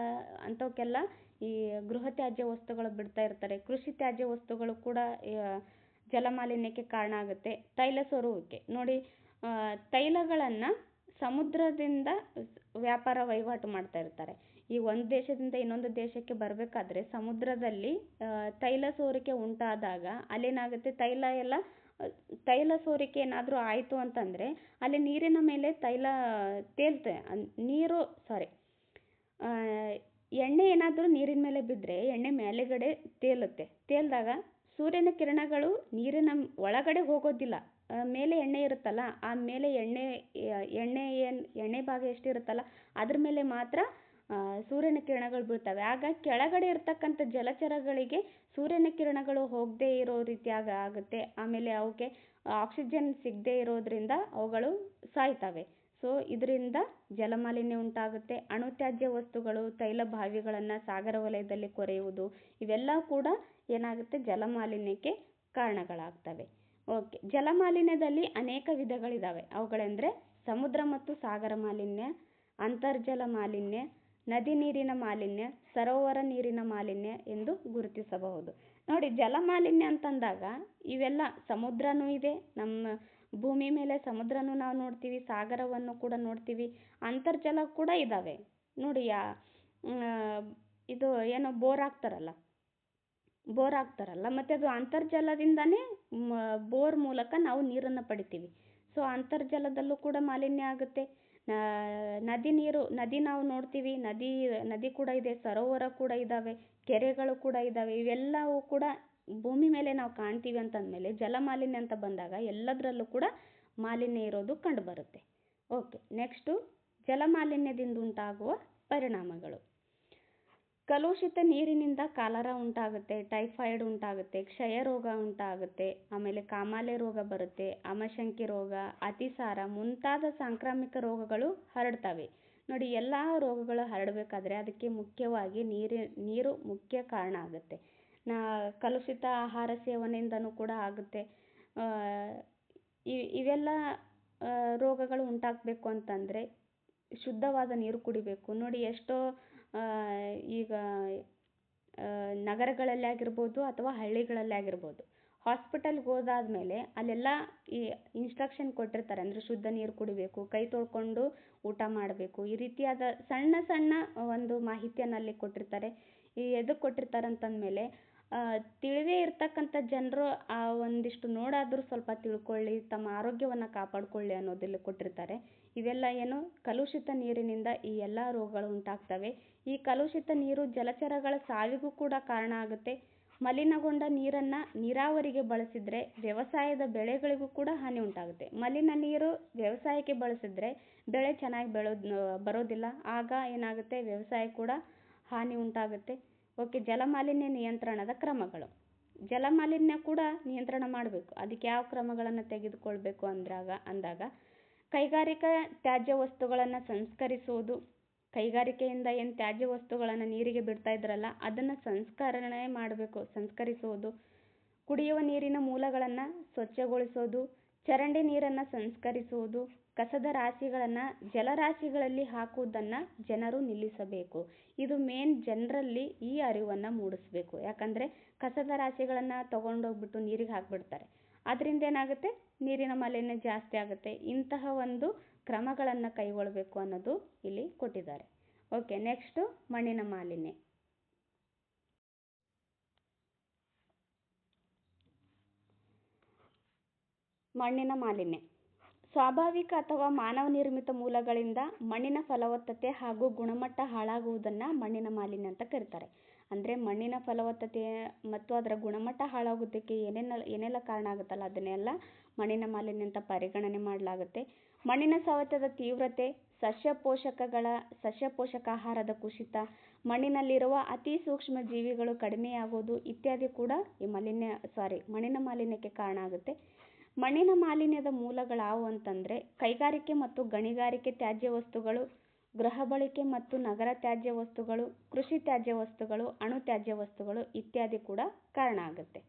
ಅಂಥವಕ್ಕೆಲ್ಲ ಈ ಗೃಹ ತ್ಯಾಜ್ಯ ವಸ್ತುಗಳು ಬಿಡ್ತಾ ಇರ್ತಾರೆ. ಕೃಷಿ ತ್ಯಾಜ್ಯ ವಸ್ತುಗಳು ಕೂಡ ಜಲಮಾಲಿನ್ಯಕ್ಕೆ ಕಾರಣ ಆಗುತ್ತೆ. ತೈಲ ಸೋರುವಿಕೆ ನೋಡಿ, ತೈಲಗಳನ್ನು ಸಮುದ್ರದಿಂದ ವ್ಯಾಪಾರ ವಹಿವಾಟು ಮಾಡ್ತಾ ಇರ್ತಾರೆ. ಈ ಒಂದು ದೇಶದಿಂದ ಇನ್ನೊಂದು ದೇಶಕ್ಕೆ ಬರಬೇಕಾದ್ರೆ ಸಮುದ್ರದಲ್ಲಿ ತೈಲ ಸೋರಿಕೆ ಉಂಟಾದಾಗ ಅಲ್ಲೇನಾಗುತ್ತೆ, ತೈಲ ಸೋರಿಕೆ ಏನಾದರೂ ಆಯಿತು ಅಂತಂದರೆ ಅಲ್ಲಿ ನೀರಿನ ಮೇಲೆ ಎಣ್ಣೆ ಏನಾದರೂ ನೀರಿನ ಮೇಲೆ ಬಿದ್ದರೆ ಎಣ್ಣೆ ಮೇಲೆಗಡೆ ತೇಲಿದಾಗ ಸೂರ್ಯನ ಕಿರಣಗಳು ನೀರಿನ ಒಳಗಡೆ ಹೋಗೋದಿಲ್ಲ. ಮೇಲೆ ಎಣ್ಣೆ ಇರುತ್ತಲ್ಲ, ಆ ಮೇಲೆ ಎಣ್ಣೆ ಭಾಗ ಎಷ್ಟಿರುತ್ತಲ್ಲ ಅದ್ರ ಮೇಲೆ ಮಾತ್ರ ಸೂರ್ಯನ ಕಿರಣಗಳು ಬೀಳ್ತವೆ. ಆಗ ಕೆಳಗಡೆ ಇರ್ತಕ್ಕಂಥ ಜಲಚರಗಳಿಗೆ ಸೂರ್ಯನ ಕಿರಣಗಳು ಹೋಗದೇ ಇರೋ ರೀತಿ ಆಗುತ್ತೆ. ಆಮೇಲೆ ಅವಕ್ಕೆ ಆಕ್ಸಿಜನ್ ಸಿಗದೇ ಇರೋದ್ರಿಂದ ಅವುಗಳು ಸಾಯ್ತವೆ. ಸೊ ಇದರಿಂದ ಜಲಮಾಲಿನ್ಯ ಉಂಟಾಗುತ್ತೆ. ಅಣು ತ್ಯಾಜ್ಯ ವಸ್ತುಗಳು, ತೈಲ ಬಾವಿಗಳನ್ನು ಸಾಗರ ವಲಯದಲ್ಲಿ ಕೊರೆಯುವುದು ಇವೆಲ್ಲ ಕೂಡ ಏನಾಗುತ್ತೆ, ಜಲಮಾಲಿನ್ಯಕ್ಕೆ ಕಾರಣಗಳಾಗ್ತವೆ. ಓಕೆ, ಜಲಮಾಲಿನ್ಯದಲ್ಲಿ ಅನೇಕ ವಿಧಗಳಿದ್ದಾವೆ. ಅವುಗಳೆಂದರೆ ಸಮುದ್ರ ಮತ್ತು ಸಾಗರ ಮಾಲಿನ್ಯ, ಅಂತರ್ಜಲ ಮಾಲಿನ್ಯ, ನದಿ ನೀರಿನ ಮಾಲಿನ್ಯ, ಸರೋವರ ನೀರಿನ ಮಾಲಿನ್ಯ ಎಂದು ಗುರುತಿಸಬಹುದು. ನೋಡಿ, ಜಲಮಾಲಿನ್ಯ ಅಂತಂದಾಗ ಇವೆಲ್ಲ ಸಮುದ್ರನೂ ಇದೆ, ನಮ್ಮ ಭೂಮಿ ಮೇಲೆ ಸಮುದ್ರನೂ ನಾವು ನೋಡ್ತೀವಿ, ಸಾಗರವನ್ನು ಕೂಡ ನೋಡ್ತೀವಿ, ಅಂತರ್ಜಲ ಕೂಡ ಇದ್ದಾವೆ. ನೋಡಿ, ಇದು ಏನೋ ಬೋರ್ ಹಾಕ್ತಾರಲ್ಲ ಮತ್ತು ಅದು ಅಂತರ್ಜಲದಿಂದನೇ ಬೋರ್ ಮೂಲಕ ನಾವು ನೀರನ್ನು ಪಡಿತೀವಿ. ಸೊ ಅಂತರ್ಜಲದಲ್ಲೂ ಕೂಡ ಮಾಲಿನ್ಯ ಆಗುತ್ತೆ. ನದಿ ನಾವು ನೋಡ್ತೀವಿ, ನದಿ ಕೂಡ ಇದೆ, ಸರೋವರ ಕೂಡ ಇದ್ದಾವೆ, ಕೆರೆಗಳು ಕೂಡ ಇದ್ದಾವೆ. ಇವೆಲ್ಲವೂ ಕೂಡ ಭೂಮಿ ಮೇಲೆ ನಾವು ಕಾಣ್ತೀವಿ ಅಂತಂದಮೇಲೆ ಜಲಮಾಲಿನ್ಯ ಅಂತ ಬಂದಾಗ ಎಲ್ಲದರಲ್ಲೂ ಕೂಡ ಮಾಲಿನ್ಯ ಇರೋದು ಕಂಡುಬರುತ್ತೆ. ಓಕೆ, ನೆಕ್ಸ್ಟು ಜಲಮಾಲಿನ್ಯದಿಂದ ಉಂಟಾಗುವ ಪರಿಣಾಮಗಳು. ಕಲುಷಿತ ನೀರಿನಿಂದ ಕಾಲರಾ ಉಂಟಾಗುತ್ತೆ, ಟೈಫಾಯ್ಡ್ ಉಂಟಾಗುತ್ತೆ, ಕ್ಷಯ ರೋಗ ಉಂಟಾಗುತ್ತೆ, ಆಮೇಲೆ ಕಾಮಾಲೆ ರೋಗ ಬರುತ್ತೆ, ಆಮಶಂಕೆ ರೋಗ, ಅತಿಸಾರ ಮುಂತಾದ ಸಾಂಕ್ರಾಮಿಕ ರೋಗಗಳು ಹರಡ್ತವೆ. ನೋಡಿ, ಎಲ್ಲ ರೋಗಗಳು ಹರಡಬೇಕಾದ್ರೆ ಅದಕ್ಕೆ ಮುಖ್ಯವಾಗಿ ನೀರು ಮುಖ್ಯ ಕಾರಣ ಆಗುತ್ತೆ. ಕಲುಷಿತ ಆಹಾರ ಸೇವನೆಯಿಂದನೂ ಕೂಡ ಆಗುತ್ತೆ. ಇವೆಲ್ಲ ರೋಗಗಳು ಉಂಟಾಗಬೇಕು ಅಂತಂದರೆ ಶುದ್ಧವಾದ ನೀರು ಕುಡಿಬೇಕು. ನೋಡಿ, ಎಷ್ಟೋ ಈಗ ನಗರಗಳಲ್ಲಿ ಆಗಿರ್ಬೋದು ಅಥವಾ ಹಳ್ಳಿಗಳಲ್ಲಿ ಆಗಿರ್ಬೋದು, ಹಾಸ್ಪಿಟಲ್ಗೆ ಹೋದಾದ್ಮೇಲೆ ಅಲ್ಲೆಲ್ಲ ಈ ಇನ್ಸ್ಟ್ರಕ್ಷನ್ ಕೊಟ್ಟಿರ್ತಾರೆ. ಅಂದರೆ ಶುದ್ಧ ನೀರು ಕುಡಿಬೇಕು, ಕೈ ತೊಳ್ಕೊಂಡು ಊಟ ಮಾಡಬೇಕು, ಈ ರೀತಿಯಾದ ಸಣ್ಣ ಸಣ್ಣ ಒಂದು ಮಾಹಿತಿಯನ್ನು ಅಲ್ಲಿ ಕೊಟ್ಟಿರ್ತಾರೆ. ಎದಕ್ಕೆ ಕೊಟ್ಟಿರ್ತಾರೆ ಅಂತಂದಮೇಲೆ ತಿಳಿದೇ ಇರ್ತಕ್ಕಂಥ ಜನರು ಒಂದಿಷ್ಟು ನೋಡಾದರೂ ಸ್ವಲ್ಪ ತಿಳ್ಕೊಳ್ಳಿ, ತಮ್ಮ ಆರೋಗ್ಯವನ್ನು ಕಾಪಾಡಿಕೊಳ್ಳಿ ಅನ್ನೋದಿಲ್ಲಿ ಕೊಟ್ಟಿರ್ತಾರೆ. ಇವೆಲ್ಲ ಏನು, ಕಲುಷಿತ ನೀರಿನಿಂದ ಈ ಎಲ್ಲ ರೋಗಗಳು ಉಂಟಾಗ್ತವೆ. ಈ ಕಲುಷಿತ ನೀರು ಜಲಚರಗಳ ಸಾವಿಗೂ ಕೂಡ ಕಾರಣ ಆಗುತ್ತೆ. ಮಲಿನಗೊಂಡ ನೀರನ್ನು ನೀರಾವರಿಗೆ ಬಳಸಿದರೆ ವ್ಯವಸಾಯದ ಬೆಳೆಗಳಿಗೂ ಕೂಡ ಹಾನಿ ಉಂಟಾಗುತ್ತೆ. ಮಲಿನ ನೀರು ವ್ಯವಸಾಯಕ್ಕೆ ಬಳಸಿದ್ರೆ ಬೆಳೆ ಚೆನ್ನಾಗಿ ಬರೋದಿಲ್ಲ. ಆಗ ಏನಾಗುತ್ತೆ, ವ್ಯವಸಾಯ ಕೂಡ ಹಾನಿ ಉಂಟಾಗುತ್ತೆ. ಓಕೆ, ಜಲಮಾಲಿನ್ಯ ನಿಯಂತ್ರಣದ ಕ್ರಮಗಳು. ಜಲಮಾಲಿನ್ಯ ಕೂಡ ನಿಯಂತ್ರಣ ಮಾಡಬೇಕು. ಅದಕ್ಕೆ ಯಾವ ಕ್ರಮಗಳನ್ನು ತೆಗೆದುಕೊಳ್ಬೇಕು ಅಂದಾಗ ಕೈಗಾರಿಕಾ ತ್ಯಾಜ್ಯ ವಸ್ತುಗಳನ್ನು ಸಂಸ್ಕರಿಸುವುದು. ಕೈಗಾರಿಕೆಯಿಂದ ಏನು ತ್ಯಾಜ್ಯ ವಸ್ತುಗಳನ್ನು ನೀರಿಗೆ ಬಿಡ್ತಾ ಇದ್ರಲ್ಲ, ಅದನ್ನು ಸಂಸ್ಕರಣೆ ಮಾಡಬೇಕು, ಸಂಸ್ಕರಿಸುವುದು. ಕುಡಿಯುವ ನೀರಿನ ಮೂಲಗಳನ್ನು ಸ್ವಚ್ಛಗೊಳಿಸೋದು, ಚರಂಡಿ ನೀರನ್ನು ಸಂಸ್ಕರಿಸುವುದು, ಕಸದ ರಾಶಿಗಳನ್ನು ಜಲರಾಶಿಗಳಲ್ಲಿ ಹಾಕುವುದನ್ನು ಜನರು ನಿಲ್ಲಿಸಬೇಕು. ಇದು ಮೇನ್, ಜನರಲ್ಲಿ ಈ ಅರಿವನ್ನು ಮೂಡಿಸಬೇಕು. ಯಾಕಂದರೆ ಕಸದ ರಾಶಿಗಳನ್ನು ತಗೊಂಡೋಗ್ಬಿಟ್ಟು ನೀರಿಗೆ ಹಾಕಿಬಿಡ್ತಾರೆ. ಅದರಿಂದ ಏನಾಗುತ್ತೆ, ನೀರಿನ ಮಾಲಿನ್ಯ ಜಾಸ್ತಿ ಆಗುತ್ತೆ. ಇಂತಹ ಒಂದು ಕ್ರಮಗಳನ್ನು ಕೈಗೊಳ್ಳಬೇಕು ಅನ್ನೋದು ಇಲ್ಲಿ ಕೊಟ್ಟಿದ್ದಾರೆ. ಓಕೆ, ನೆಕ್ಸ್ಟು ಮಣ್ಣಿನ ಮಾಲಿನ್ಯ. ಮಣ್ಣಿನ ಮಾಲಿನ್ಯ ಸ್ವಾಭಾವಿಕ ಅಥವಾ ಮಾನವ ನಿರ್ಮಿತ ಮೂಲಗಳಿಂದ ಮಣ್ಣಿನ ಫಲವತ್ತತೆ ಹಾಗೂ ಗುಣಮಟ್ಟ ಹಾಳಾಗುವುದನ್ನು ಮಣ್ಣಿನ ಮಾಲಿನ್ಯ ಅಂತ ಕರೀತಾರೆ. ಅಂದರೆ ಮಣ್ಣಿನ ಫಲವತ್ತತೆ ಮತ್ತು ಅದರ ಗುಣಮಟ್ಟ ಹಾಳಾಗೋದಕ್ಕೆ ಏನೆಲ್ಲ ಕಾರಣ ಆಗುತ್ತಲ್ಲ, ಅದನ್ನೆಲ್ಲ ಮಣ್ಣಿನ ಮಾಲಿನ್ಯ ಅಂತ ಪರಿಗಣನೆ ಮಾಡಲಾಗುತ್ತೆ. ಮಣ್ಣಿನ ಸವೆತದ ತೀವ್ರತೆ, ಸಸ್ಯ ಪೋಷಕಾಹಾರದ ಕುಸಿತ, ಮಣ್ಣಿನಲ್ಲಿರುವ ಅತಿ ಸೂಕ್ಷ್ಮ ಜೀವಿಗಳು ಕಡಿಮೆಯಾಗೋದು ಇತ್ಯಾದಿ ಕೂಡ ಈ ಮಣ್ಣಿನ ಮಾಲಿನ್ಯಕ್ಕೆ ಕಾರಣ ಆಗುತ್ತೆ. ಮಣ್ಣಿನ ಮಾಲಿನ್ಯದ ಮೂಲಗಳಾವು ಅಂತಂದರೆ ಕೈಗಾರಿಕೆ ಮತ್ತು ಗಣಿಗಾರಿಕೆ ತ್ಯಾಜ್ಯ ವಸ್ತುಗಳು, ಗೃಹ ಬಳಕೆ ಮತ್ತು ನಗರ ತ್ಯಾಜ್ಯ ವಸ್ತುಗಳು, ಕೃಷಿ ತ್ಯಾಜ್ಯ ವಸ್ತುಗಳು, ಅಣು ತ್ಯಾಜ್ಯ ವಸ್ತುಗಳು ಇತ್ಯಾದಿ ಕೂಡ ಕಾರಣ ಆಗುತ್ತೆ.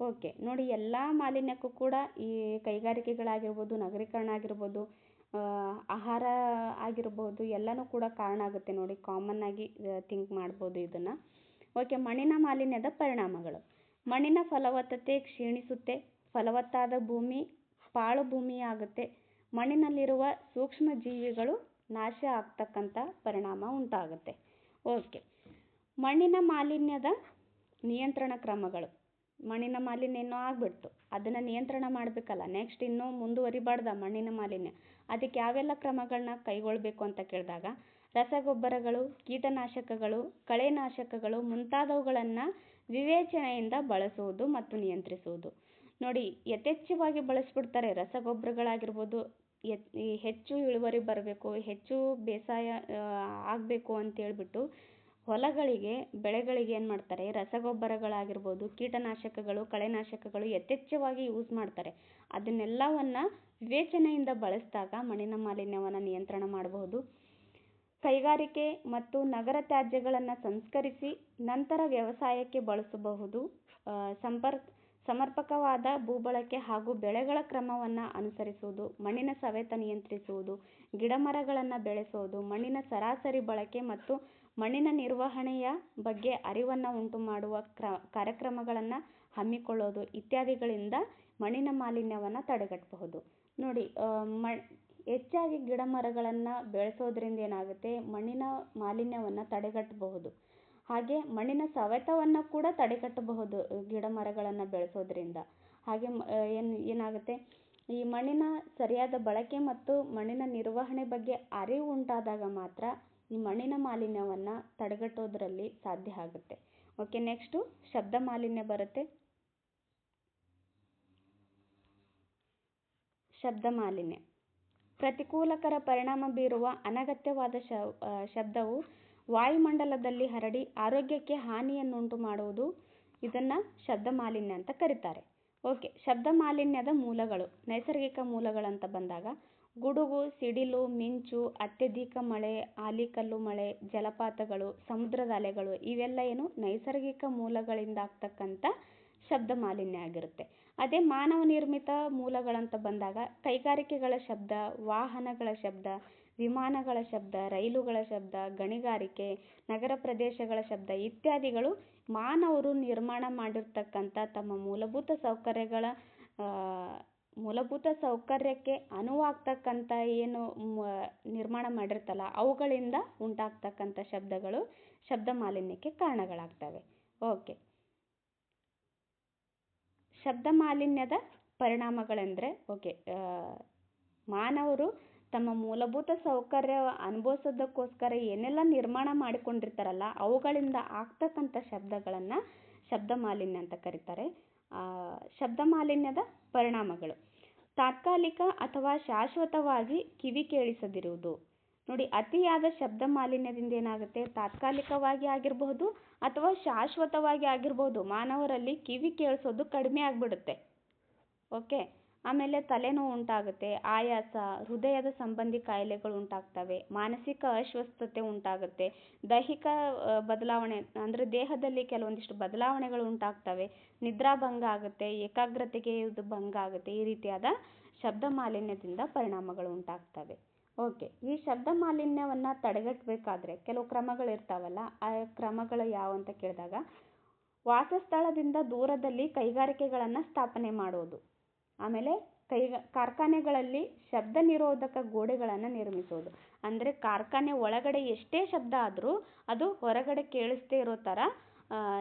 ಓಕೆ, ನೋಡಿ, ಎಲ್ಲ ಮಾಲಿನ್ಯಕ್ಕೂ ಕೂಡ ಈ ಕೈಗಾರಿಕೆಗಳಾಗಿರ್ಬೋದು, ನಗರೀಕರಣ ಆಗಿರ್ಬೋದು, ಆಹಾರ ಆಗಿರ್ಬೋದು, ಎಲ್ಲನೂ ಕೂಡ ಕಾರಣ ಆಗುತ್ತೆ. ನೋಡಿ, ಕಾಮನ್ ಆಗಿ ಥಿಂಕ್ ಮಾಡ್ಬೋದು ಇದನ್ನು. ಓಕೆ, ಮಣ್ಣಿನ ಮಾಲಿನ್ಯದ ಪರಿಣಾಮಗಳು. ಮಣ್ಣಿನ ಫಲವತ್ತತೆ ಕ್ಷೀಣಿಸುತ್ತೆ, ಫಲವತ್ತಾದ ಭೂಮಿ ಪಾಳು ಭೂಮಿಯಾಗುತ್ತೆ, ಮಣ್ಣಿನಲ್ಲಿರುವ ಸೂಕ್ಷ್ಮ ಜೀವಿಗಳು ನಾಶ ಆಗ್ತಕ್ಕಂಥ ಪರಿಣಾಮ ಉಂಟಾಗುತ್ತೆ. ಓಕೆ, ಮಣ್ಣಿನ ಮಾಲಿನ್ಯದ ನಿಯಂತ್ರಣ ಕ್ರಮಗಳು. ಮಣ್ಣಿನ ಮಾಲಿನ್ಯ ಇನ್ನೂ ಆಗಿಬಿಡ್ತು, ಅದನ್ನು ನಿಯಂತ್ರಣ ಮಾಡಬೇಕಲ್ಲ. ನೆಕ್ಸ್ಟ್ ಇನ್ನೂ ಮುಂದುವರಿಬಾರ್ದ ಮಣ್ಣಿನ ಮಾಲಿನ್ಯ. ಅದಕ್ಕೆ ಯಾವೆಲ್ಲ ಕ್ರಮಗಳನ್ನ ಕೈಗೊಳ್ಳಬೇಕು ಅಂತ ಕೇಳಿದಾಗ ರಸಗೊಬ್ಬರಗಳು, ಕೀಟನಾಶಕಗಳು, ಕಳೆನಾಶಕಗಳು ಮುಂತಾದವುಗಳನ್ನು ವಿವೇಚನೆಯಿಂದ ಬಳಸುವುದು ಮತ್ತು ನಿಯಂತ್ರಿಸುವುದು. ನೋಡಿ, ಯಥೇಚ್ಛವಾಗಿ ಬಳಸಿಬಿಡ್ತಾರೆ ರಸಗೊಬ್ಬರಗಳಾಗಿರ್ಬೋದು. ಹೆಚ್ಚು ಇಳುವರಿ ಬರಬೇಕು, ಹೆಚ್ಚು ಬೇಸಾಯ ಆಗಬೇಕು ಅಂತೇಳ್ಬಿಟ್ಟು ಹೊಲಗಳಿಗೆ, ಬೆಳೆಗಳಿಗೆ ಏನು ಮಾಡ್ತಾರೆ, ರಸಗೊಬ್ಬರಗಳಾಗಿರ್ಬೋದು, ಕೀಟನಾಶಕಗಳು, ಕಳೆನಾಶಕಗಳು ಯಥೇಚ್ಛವಾಗಿ ಯೂಸ್ ಮಾಡ್ತಾರೆ. ಅದನ್ನೆಲ್ಲವನ್ನು ವಿವೇಚನೆಯಿಂದ ಬಳಸಿದಾಗ ಮಣ್ಣಿನ ಮಾಲಿನ್ಯವನ್ನು ನಿಯಂತ್ರಣ ಮಾಡಬಹುದು. ಕೈಗಾರಿಕೆ ಮತ್ತು ನಗರ ತ್ಯಾಜ್ಯಗಳನ್ನು ಸಂಸ್ಕರಿಸಿ ನಂತರ ವ್ಯವಸಾಯಕ್ಕೆ ಬಳಸಬಹುದು. ಸಮರ್ಪಕವಾದ ಭೂಬಳಕೆ ಹಾಗೂ ಬೆಳೆಗಳ ಕ್ರಮವನ್ನು ಅನುಸರಿಸುವುದು, ಮಣ್ಣಿನ ಸವೆತ ನಿಯಂತ್ರಿಸುವುದು, ಗಿಡಮರಗಳನ್ನು ಬೆಳೆಸುವುದು, ಮಣ್ಣಿನ ಸರಾಸರಿ ಬಳಕೆ ಮತ್ತು ಮಣ್ಣಿನ ನಿರ್ವಹಣೆಯ ಬಗ್ಗೆ ಅರಿವನ್ನು ಉಂಟುಮಾಡುವ ಕಾರ್ಯಕ್ರಮಗಳನ್ನು ಹಮ್ಮಿಕೊಳ್ಳೋದು ಇತ್ಯಾದಿಗಳಿಂದ ಮಣ್ಣಿನ ಮಾಲಿನ್ಯವನ್ನು ತಡೆಗಟ್ಟಬಹುದು. ನೋಡಿ, ಹೆಚ್ಚಾಗಿ ಗಿಡಮರಗಳನ್ನು ಬೆಳೆಸೋದ್ರಿಂದ ಏನಾಗುತ್ತೆ, ಮಣ್ಣಿನ ಮಾಲಿನ್ಯವನ್ನು ತಡೆಗಟ್ಟಬಹುದು. ಹಾಗೆ ಮಣ್ಣಿನ ಸವೆತವನ್ನು ಕೂಡ ತಡೆಗಟ್ಟಬಹುದು ಗಿಡಮರಗಳನ್ನು ಬೆಳೆಸೋದ್ರಿಂದ. ಹಾಗೆ ಏನಾಗುತ್ತೆ, ಈ ಮಣ್ಣಿನ ಸರಿಯಾದ ಬಳಕೆ ಮತ್ತು ಮಣ್ಣಿನ ನಿರ್ವಹಣೆ ಬಗ್ಗೆ ಅರಿವು ಉಂಟಾದಾಗ ಮಾತ್ರ ಈ ಮಣ್ಣಿನ ಮಾಲಿನ್ಯವನ್ನು ತಡೆಗಟ್ಟೋದ್ರಲ್ಲಿ ಸಾಧ್ಯ ಆಗುತ್ತೆ. ಓಕೆ, ನೆಕ್ಸ್ಟು ಶಬ್ದ ಮಾಲಿನ್ಯ ಬರುತ್ತೆ. ಶಬ್ದ ಮಾಲಿನ್ಯ ಪ್ರತಿಕೂಲಕರ ಪರಿಣಾಮ ಬೀರುವ ಅನಗತ್ಯವಾದ ಶಬ್ದವು ವಾಯುಮಂಡಲದಲ್ಲಿ ಹರಡಿ ಆರೋಗ್ಯಕ್ಕೆ ಹಾನಿಯನ್ನುಂಟು ಮಾಡುವುದು. ಇದನ್ನು ಶಬ್ದ ಮಾಲಿನ್ಯ ಅಂತ ಕರೀತಾರೆ. ಓಕೆ, ಶಬ್ದ ಮಾಲಿನ್ಯದ ಮೂಲಗಳು, ನೈಸರ್ಗಿಕ ಮೂಲಗಳಂತ ಬಂದಾಗ ಗುಡುಗು, ಸಿಡಿಲು, ಮಿಂಚು, ಅತ್ಯಧಿಕ ಮಳೆ, ಆಲಿಕಲ್ಲು ಮಳೆ, ಜಲಪಾತಗಳು, ಸಮುದ್ರದ ಅಲೆಗಳು ಇವೆಲ್ಲ ಏನು ನೈಸರ್ಗಿಕ ಮೂಲಗಳಿಂದ ಆಗ್ತಕ್ಕಂಥ ಶಬ್ದ ಮಾಲಿನ್ಯ ಆಗಿರುತ್ತೆ. ಅದೇ ಮಾನವ ನಿರ್ಮಿತ ಮೂಲಗಳಂತ ಬಂದಾಗ ಕೈಗಾರಿಕೆಗಳ ಶಬ್ದ, ವಾಹನಗಳ ಶಬ್ದ, ವಿಮಾನಗಳ ಶಬ್ದ, ರೈಲುಗಳ ಶಬ್ದ, ಗಣಿಗಾರಿಕೆ, ನಗರ ಪ್ರದೇಶಗಳ ಶಬ್ದ ಇತ್ಯಾದಿಗಳು ಮಾನವರು ನಿರ್ಮಾಣ ಮಾಡಿರ್ತಕ್ಕಂಥ ತಮ್ಮ ಮೂಲಭೂತ ಸೌಕರ್ಯಕ್ಕೆ ಅನುವಾಗ್ತಕ್ಕಂಥ ಏನು ನಿರ್ಮಾಣ ಮಾಡಿರ್ತಲ್ಲ ಅವುಗಳಿಂದ ಉಂಟಾಗ್ತಕ್ಕಂಥ ಶಬ್ದಗಳು ಶಬ್ದ ಮಾಲಿನ್ಯಕ್ಕೆ ಕಾರಣಗಳಾಗ್ತವೆ. ಓಕೆ, ಶಬ್ದ ಮಾಲಿನ್ಯದ ಪರಿಣಾಮಗಳೆಂದರೆ ಮಾನವರು ತಮ್ಮ ಮೂಲಭೂತ ಸೌಕರ್ಯ ಅನುಭವಿಸೋದಕ್ಕೋಸ್ಕರ ಏನೆಲ್ಲ ನಿರ್ಮಾಣ ಮಾಡಿಕೊಂಡಿರ್ತಾರಲ್ಲ ಅವುಗಳಿಂದ ಆಗ್ತಕ್ಕಂಥ ಶಬ್ದಗಳನ್ನು ಶಬ್ದ ಮಾಲಿನ್ಯ ಅಂತ ಕರೀತಾರೆ. ಶಬ್ದ ಮಾಲಿನ್ಯದ ಪರಿಣಾಮಗಳು: ತಾತ್ಕಾಲಿಕ ಅಥವಾ ಶಾಶ್ವತವಾಗಿ ಕಿವಿ ಕೇಳಿಸದಿರುವುದು. ನೋಡಿ, ಅತಿಯಾದ ಶಬ್ದ ಮಾಲಿನ್ಯದಿಂದ ಏನಾಗುತ್ತೆ, ತಾತ್ಕಾಲಿಕವಾಗಿ ಆಗಿರಬಹುದು ಅಥವಾ ಶಾಶ್ವತವಾಗಿ ಆಗಿರಬಹುದು, ಮಾನವರಲ್ಲಿ ಕಿವಿ ಕೇಳಿಸೋದು ಕಡಿಮೆ ಆಗಿಬಿಡುತ್ತೆ. ಓಕೆ, ಆಮೇಲೆ ತಲೆನೋವು ಉಂಟಾಗುತ್ತೆ, ಆಯಾಸ, ಹೃದಯದ ಸಂಬಂಧಿ ಕಾಯಿಲೆಗಳು ಉಂಟಾಗ್ತವೆ, ಮಾನಸಿಕ ಅಸ್ವಸ್ಥತೆ ಉಂಟಾಗುತ್ತೆ, ದೈಹಿಕ ಬದಲಾವಣೆ ಅಂದರೆ ದೇಹದಲ್ಲಿ ಕೆಲವೊಂದಿಷ್ಟು ಬದಲಾವಣೆಗಳು ಉಂಟಾಗ್ತವೆ, ನಿದ್ರಾಭಂಗ ಆಗುತ್ತೆ, ಏಕಾಗ್ರತೆಗೆ ಇದು ಭಂಗ ಆಗುತ್ತೆ. ಈ ರೀತಿಯಾದ ಶಬ್ದ ಮಾಲಿನ್ಯದಿಂದ ಪರಿಣಾಮಗಳು ಉಂಟಾಗ್ತವೆ. ಓಕೆ, ಈ ಶಬ್ದ ಮಾಲಿನ್ಯವನ್ನು ತಡೆಗಟ್ಟಬೇಕಾದ್ರೆ ಕೆಲವು ಕ್ರಮಗಳು ಇರ್ತಾವಲ್ಲ, ಆ ಕ್ರಮಗಳು ಯಾವ ಅಂತ ಕೇಳಿದಾಗ ವಾಸಸ್ಥಳದಿಂದ ದೂರದಲ್ಲಿ ಕೈಗಾರಿಕೆಗಳನ್ನು ಸ್ಥಾಪನೆ ಮಾಡೋದು. ಆಮೇಲೆ ಕಾರ್ಖಾನೆಗಳಲ್ಲಿ ಶಬ್ದ ನಿರೋಧಕ ಗೋಡೆಗಳನ್ನು ನಿರ್ಮಿಸೋದು. ಅಂದರೆ ಕಾರ್ಖಾನೆ ಒಳಗಡೆ ಎಷ್ಟೇ ಶಬ್ದ ಆದರೂ ಅದು ಹೊರಗಡೆ ಕೇಳಿಸ್ದೇ ಇರೋ ಥರ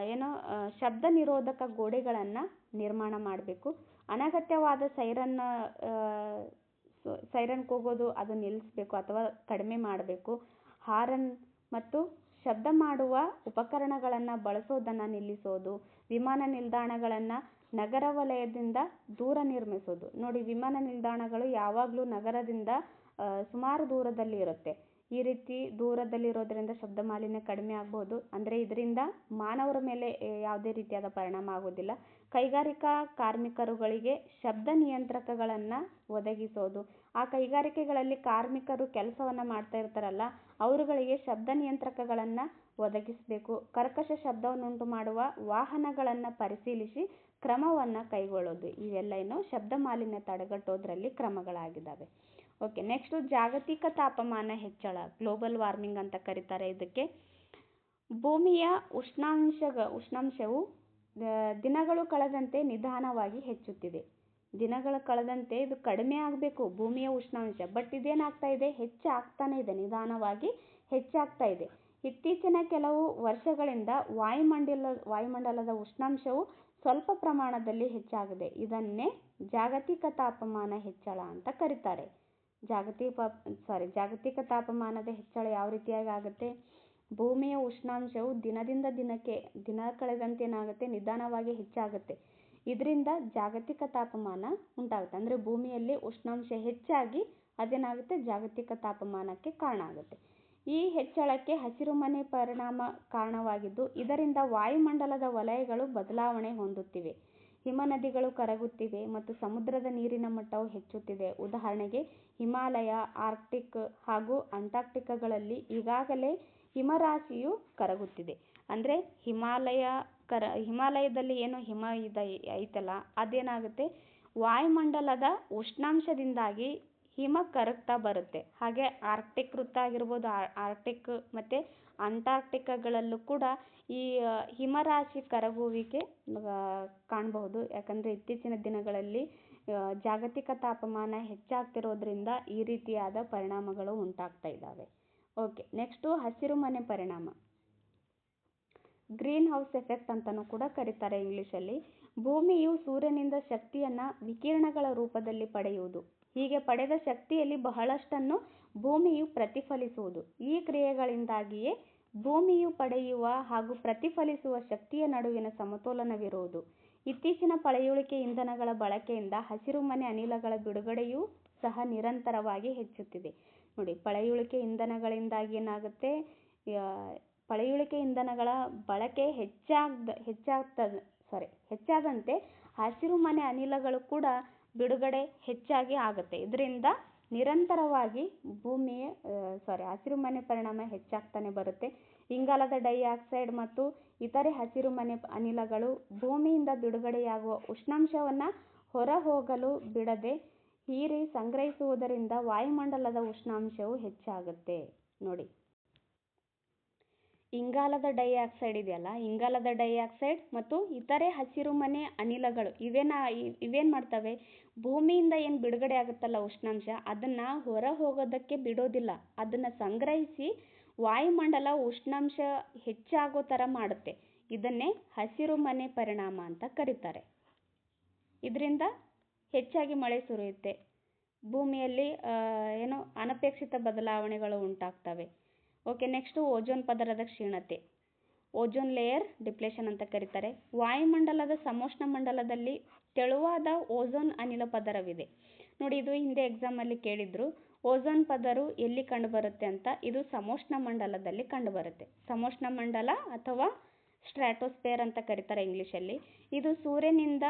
ಶಬ್ದ ನಿರೋಧಕ ಗೋಡೆಗಳನ್ನು ನಿರ್ಮಾಣ ಮಾಡಬೇಕು. ಅನಗತ್ಯವಾದ ಸೈರನ್ ಕೂಗೋದು ಅದು ನಿಲ್ಲಿಸಬೇಕು ಅಥವಾ ಕಡಿಮೆ ಮಾಡಬೇಕು. ಹಾರನ್ ಮತ್ತು ಶಬ್ದ ಮಾಡುವ ಉಪಕರಣಗಳನ್ನು ಬಳಸೋದನ್ನು ನಿಲ್ಲಿಸೋದು. ವಿಮಾನ ನಿಲ್ದಾಣಗಳನ್ನು ನಗರ ವಲಯದಿಂದ ದೂರ ನಿರ್ಮಿಸೋದು. ನೋಡಿ, ವಿಮಾನ ನಿಲ್ದಾಣಗಳು ಯಾವಾಗಲೂ ನಗರದಿಂದ ಸುಮಾರು ದೂರದಲ್ಲಿ ಇರುತ್ತೆ. ಈ ರೀತಿ ದೂರದಲ್ಲಿರೋದ್ರಿಂದ ಶಬ್ದ ಮಾಲಿನ್ಯ ಕಡಿಮೆ ಆಗ್ಬೋದು. ಅಂದರೆ ಇದರಿಂದ ಮಾನವರ ಮೇಲೆ ಯಾವುದೇ ರೀತಿಯಾದ ಪರಿಣಾಮ ಆಗೋದಿಲ್ಲ. ಕೈಗಾರಿಕಾ ಕಾರ್ಮಿಕರುಗಳಿಗೆ ಶಬ್ದ ನಿಯಂತ್ರಕಗಳನ್ನು ಒದಗಿಸೋದು. ಆ ಕೈಗಾರಿಕೆಗಳಲ್ಲಿ ಕಾರ್ಮಿಕರು ಕೆಲಸವನ್ನು ಮಾಡ್ತಾ ಇರ್ತಾರಲ್ಲ ಅವರುಗಳಿಗೆ ಶಬ್ದ ನಿಯಂತ್ರಕಗಳನ್ನು ಒದಗಿಸಬೇಕು. ಕರ್ಕಶ ಶಬ್ದವನ್ನುಂಟು ಮಾಡುವ ವಾಹನಗಳನ್ನು ಪರಿಶೀಲಿಸಿ ಕ್ರಮವನ್ನು ಕೈಗೊಳ್ಳೋದು. ಇವೆಲ್ಲ ಏನು ಶಬ್ದ ಮಾಲಿನ್ಯ ತಡೆಗಟ್ಟೋದ್ರಲ್ಲಿ ಕ್ರಮಗಳಾಗಿದ್ದಾವೆ. ಓಕೆ, ನೆಕ್ಸ್ಟು ಜಾಗತಿಕ ತಾಪಮಾನ ಹೆಚ್ಚಳ, ಗ್ಲೋಬಲ್ ವಾರ್ಮಿಂಗ್ ಅಂತ ಕರೀತಾರೆ ಇದಕ್ಕೆ. ಭೂಮಿಯ ಉಷ್ಣಾಂಶವು ದಿನಗಳು ಕಳೆದಂತೆ ನಿಧಾನವಾಗಿ ಹೆಚ್ಚುತ್ತಿದೆ. ದಿನಗಳು ಕಳೆದಂತೆ ಇದು ಕಡಿಮೆ ಆಗಬೇಕು ಭೂಮಿಯ ಉಷ್ಣಾಂಶ, ಬಟ್ ಇದೇನಾಗ್ತಾ ಇದೆ, ಹೆಚ್ಚಾಗ್ತಾನೆ ಇದೆ, ನಿಧಾನವಾಗಿ ಹೆಚ್ಚಾಗ್ತಾ ಇದೆ. ಇತ್ತೀಚಿನ ಕೆಲವು ವರ್ಷಗಳಿಂದ ವಾಯುಮಂಡಲದ ಉಷ್ಣಾಂಶವು ಸ್ವಲ್ಪ ಪ್ರಮಾಣದಲ್ಲಿ ಹೆಚ್ಚಾಗಿದೆ. ಇದನ್ನೇ ಜಾಗತಿಕ ತಾಪಮಾನ ಹೆಚ್ಚಳ ಅಂತ ಕರೀತಾರೆ. ಜಾಗತಿಕ ತಾಪಮಾನದ ಹೆಚ್ಚಳ ಯಾವ ರೀತಿಯಾಗಿ ಆಗುತ್ತೆ, ಭೂಮಿಯ ಉಷ್ಣಾಂಶವು ದಿನ ಕಳೆದಂತೆ ಏನಾಗುತ್ತೆ, ನಿಧಾನವಾಗಿ ಹೆಚ್ಚಾಗುತ್ತೆ. ಇದರಿಂದ ಜಾಗತಿಕ ತಾಪಮಾನ ಉಂಟಾಗುತ್ತೆ. ಅಂದರೆ ಭೂಮಿಯಲ್ಲಿ ಉಷ್ಣಾಂಶ ಹೆಚ್ಚಾಗಿ ಅದೇನಾಗುತ್ತೆ, ಜಾಗತಿಕ ತಾಪಮಾನಕ್ಕೆ ಕಾರಣ ಆಗುತ್ತೆ. ಈ ಹೆಚ್ಚಳಕ್ಕೆ ಹಸಿರುಮನೆ ಪರಿಣಾಮ ಕಾರಣವಾಗಿದ್ದು ಇದರಿಂದ ವಾಯುಮಂಡಲದ ವಲಯಗಳು ಬದಲಾವಣೆ ಹೊಂದುತ್ತಿವೆ. ಹಿಮನದಿಗಳು ಕರಗುತ್ತಿವೆ ಮತ್ತು ಸಮುದ್ರದ ನೀರಿನ ಮಟ್ಟವು ಹೆಚ್ಚುತ್ತಿದೆ. ಉದಾಹರಣೆಗೆ ಹಿಮಾಲಯ, ಆರ್ಕ್ಟಿಕ್ ಹಾಗೂ ಅಂಟಾರ್ಕ್ಟಿಕಾಗಳಲ್ಲಿ ಈಗಾಗಲೇ ಹಿಮರಾಶಿಯು ಕರಗುತ್ತಿದೆ. ಅಂದರೆ ಹಿಮಾಲಯದಲ್ಲಿ ಏನು ಹಿಮ ಐತಲ್ಲ ಅದೇನಾಗುತ್ತೆ, ವಾಯುಮಂಡಲದ ಉಷ್ಣಾಂಶದಿಂದಾಗಿ ಹಿಮ ಕರಗ್ತಾ ಬರುತ್ತೆ. ಹಾಗೆ ಆರ್ಕ್ಟಿಕ್ ವೃತ್ತ ಆಗಿರ್ಬೋದು, ಆರ್ಕ್ಟಿಕ್ ಮತ್ತು ಅಂಟಾರ್ಕ್ಟಿಕಾಗಳಲ್ಲೂ ಕೂಡ ಈ ಹಿಮರಾಶಿ ಕರಗುವಿಕೆ ಕಾಣಬಹುದು. ಯಾಕಂದರೆ ಇತ್ತೀಚಿನ ದಿನಗಳಲ್ಲಿ ಜಾಗತಿಕ ತಾಪಮಾನ ಹೆಚ್ಚಾಗ್ತಿರೋದ್ರಿಂದ ಈ ರೀತಿಯಾದ ಪರಿಣಾಮಗಳು ಉಂಟಾಗ್ತಾ ಇದ್ದಾವೆ. ಓಕೆ, ನೆಕ್ಸ್ಟು ಹಸಿರುಮನೆ ಪರಿಣಾಮ. ಗ್ರೀನ್ ಹೌಸ್ ಎಫೆಕ್ಟ್ ಅಂತಲೂ ಕೂಡ ಕರೀತಾರೆ ಇಂಗ್ಲೀಷಲ್ಲಿ. ಭೂಮಿಯು ಸೂರ್ಯನಿಂದ ಶಕ್ತಿಯನ್ನು ವಿಕಿರಣಗಳ ರೂಪದಲ್ಲಿ ಪಡೆಯುವುದು. ಹೀಗೆ ಪಡೆದ ಶಕ್ತಿಯಲ್ಲಿ ಬಹಳಷ್ಟನ್ನು ಭೂಮಿಯು ಪ್ರತಿಫಲಿಸುವುದು. ಈ ಕ್ರಿಯೆಗಳಿಂದಾಗಿಯೇ ಭೂಮಿಯು ಪಡೆಯುವ ಹಾಗೂ ಪ್ರತಿಫಲಿಸುವ ಶಕ್ತಿಯ ನಡುವಿನ ಸಮತೋಲನವಿರುವುದು. ಇತ್ತೀಚಿನ ಪಳೆಯುಳಿಕೆ ಇಂಧನಗಳ ಬಳಕೆಯಿಂದ ಹಸಿರುಮನೆ ಅನಿಲಗಳ ಬಿಡುಗಡೆಯೂ ಸಹ ನಿರಂತರವಾಗಿ ಹೆಚ್ಚುತ್ತಿದೆ. ನೋಡಿ, ಪಳೆಯುಳಿಕೆ ಇಂಧನಗಳಿಂದಾಗಿ ಏನಾಗುತ್ತೆ, ಪಳೆಯುಳಿಕೆ ಇಂಧನಗಳ ಬಳಕೆ ಹೆಚ್ಚಾದಂತೆ ಹಸಿರುಮನೆ ಅನಿಲಗಳು ಕೂಡ ಬಿಡುಗಡೆ ಹೆಚ್ಚಾಗಿ ಆಗುತ್ತೆ. ಇದರಿಂದ ನಿರಂತರವಾಗಿ ಹಸಿರುಮನೆ ಪರಿಣಾಮ ಹೆಚ್ಚಾಗ್ತಾನೆ ಬರುತ್ತೆ. ಇಂಗಾಲದ ಡೈಆಕ್ಸೈಡ್ ಮತ್ತು ಇತರೆ ಹಸಿರುಮನೆ ಅನಿಲಗಳು ಭೂಮಿಯಿಂದ ಬಿಡುಗಡೆಯಾಗುವ ಉಷ್ಣಾಂಶವನ್ನು ಹೊರಹೋಗಲು ಬಿಡದೆ ಹೀರಿ ಸಂಗ್ರಹಿಸುವುದರಿಂದ ವಾಯುಮಂಡಲದ ಉಷ್ಣಾಂಶವು ಹೆಚ್ಚಾಗುತ್ತೆ. ನೋಡಿ, ಇಂಗಾಲದ ಡೈಆಕ್ಸೈಡ್ ಇದೆಯಲ್ಲ, ಇಂಗಾಲದ ಡೈಆಕ್ಸೈಡ್ ಮತ್ತು ಇತರೆ ಹಸಿರುಮನೆ ಅನಿಲಗಳು ಇವೇನು ಮಾಡ್ತವೆ, ಭೂಮಿಯಿಂದ ಏನು ಬಿಡುಗಡೆ ಆಗುತ್ತಲ್ಲ ಉಷ್ಣಾಂಶ, ಅದನ್ನು ಹೊರ ಹೋಗೋದಕ್ಕೆ ಬಿಡೋದಿಲ್ಲ. ಅದನ್ನು ಸಂಗ್ರಹಿಸಿ ವಾಯುಮಂಡಲ ಉಷ್ಣಾಂಶ ಹೆಚ್ಚಾಗೋ ಥರ ಮಾಡುತ್ತೆ. ಇದನ್ನೇ ಹಸಿರುಮನೆ ಪರಿಣಾಮ ಅಂತ ಕರೀತಾರೆ. ಇದರಿಂದ ಹೆಚ್ಚಾಗಿ ಮಳೆ ಸುರಿಯುತ್ತೆ. ಭೂಮಿಯಲ್ಲಿ ಅನಪೇಕ್ಷಿತ ಬದಲಾವಣೆಗಳು ಉಂಟಾಗ್ತವೆ. ಓಕೆ, ನೆಕ್ಸ್ಟು ಓಜೋನ್ ಪದರದ ಕ್ಷೀಣತೆ, ಓಜೋನ್ ಲೇಯರ್ ಡಿಪ್ಲೇಷನ್ ಅಂತ ಕರೀತಾರೆ. ವಾಯುಮಂಡಲದ ಸಮೋಷ್ಣ ಮಂಡಲದಲ್ಲಿ ತೆಳುವಾದ ಓಝೋನ್ ಅನಿಲ ಪದರವಿದೆ. ನೋಡಿ, ಇದು ಹಿಂದೆ ಎಕ್ಸಾಮಲ್ಲಿ ಕೇಳಿದ್ರು, ಓಝೋನ್ ಪದರು ಎಲ್ಲಿ ಕಂಡುಬರುತ್ತೆ ಅಂತ. ಇದು ಸಮೋಷ್ಣ ಮಂಡಲದಲ್ಲಿ ಕಂಡುಬರುತ್ತೆ. ಸಮೋಷ್ಣ ಮಂಡಲ ಅಥವಾ ಸ್ಟ್ರಾಟೋಸ್ಫಿಯರ್ ಅಂತ ಕರೀತಾರೆ ಇಂಗ್ಲೀಷಲ್ಲಿ. ಇದು ಸೂರ್ಯನಿಂದ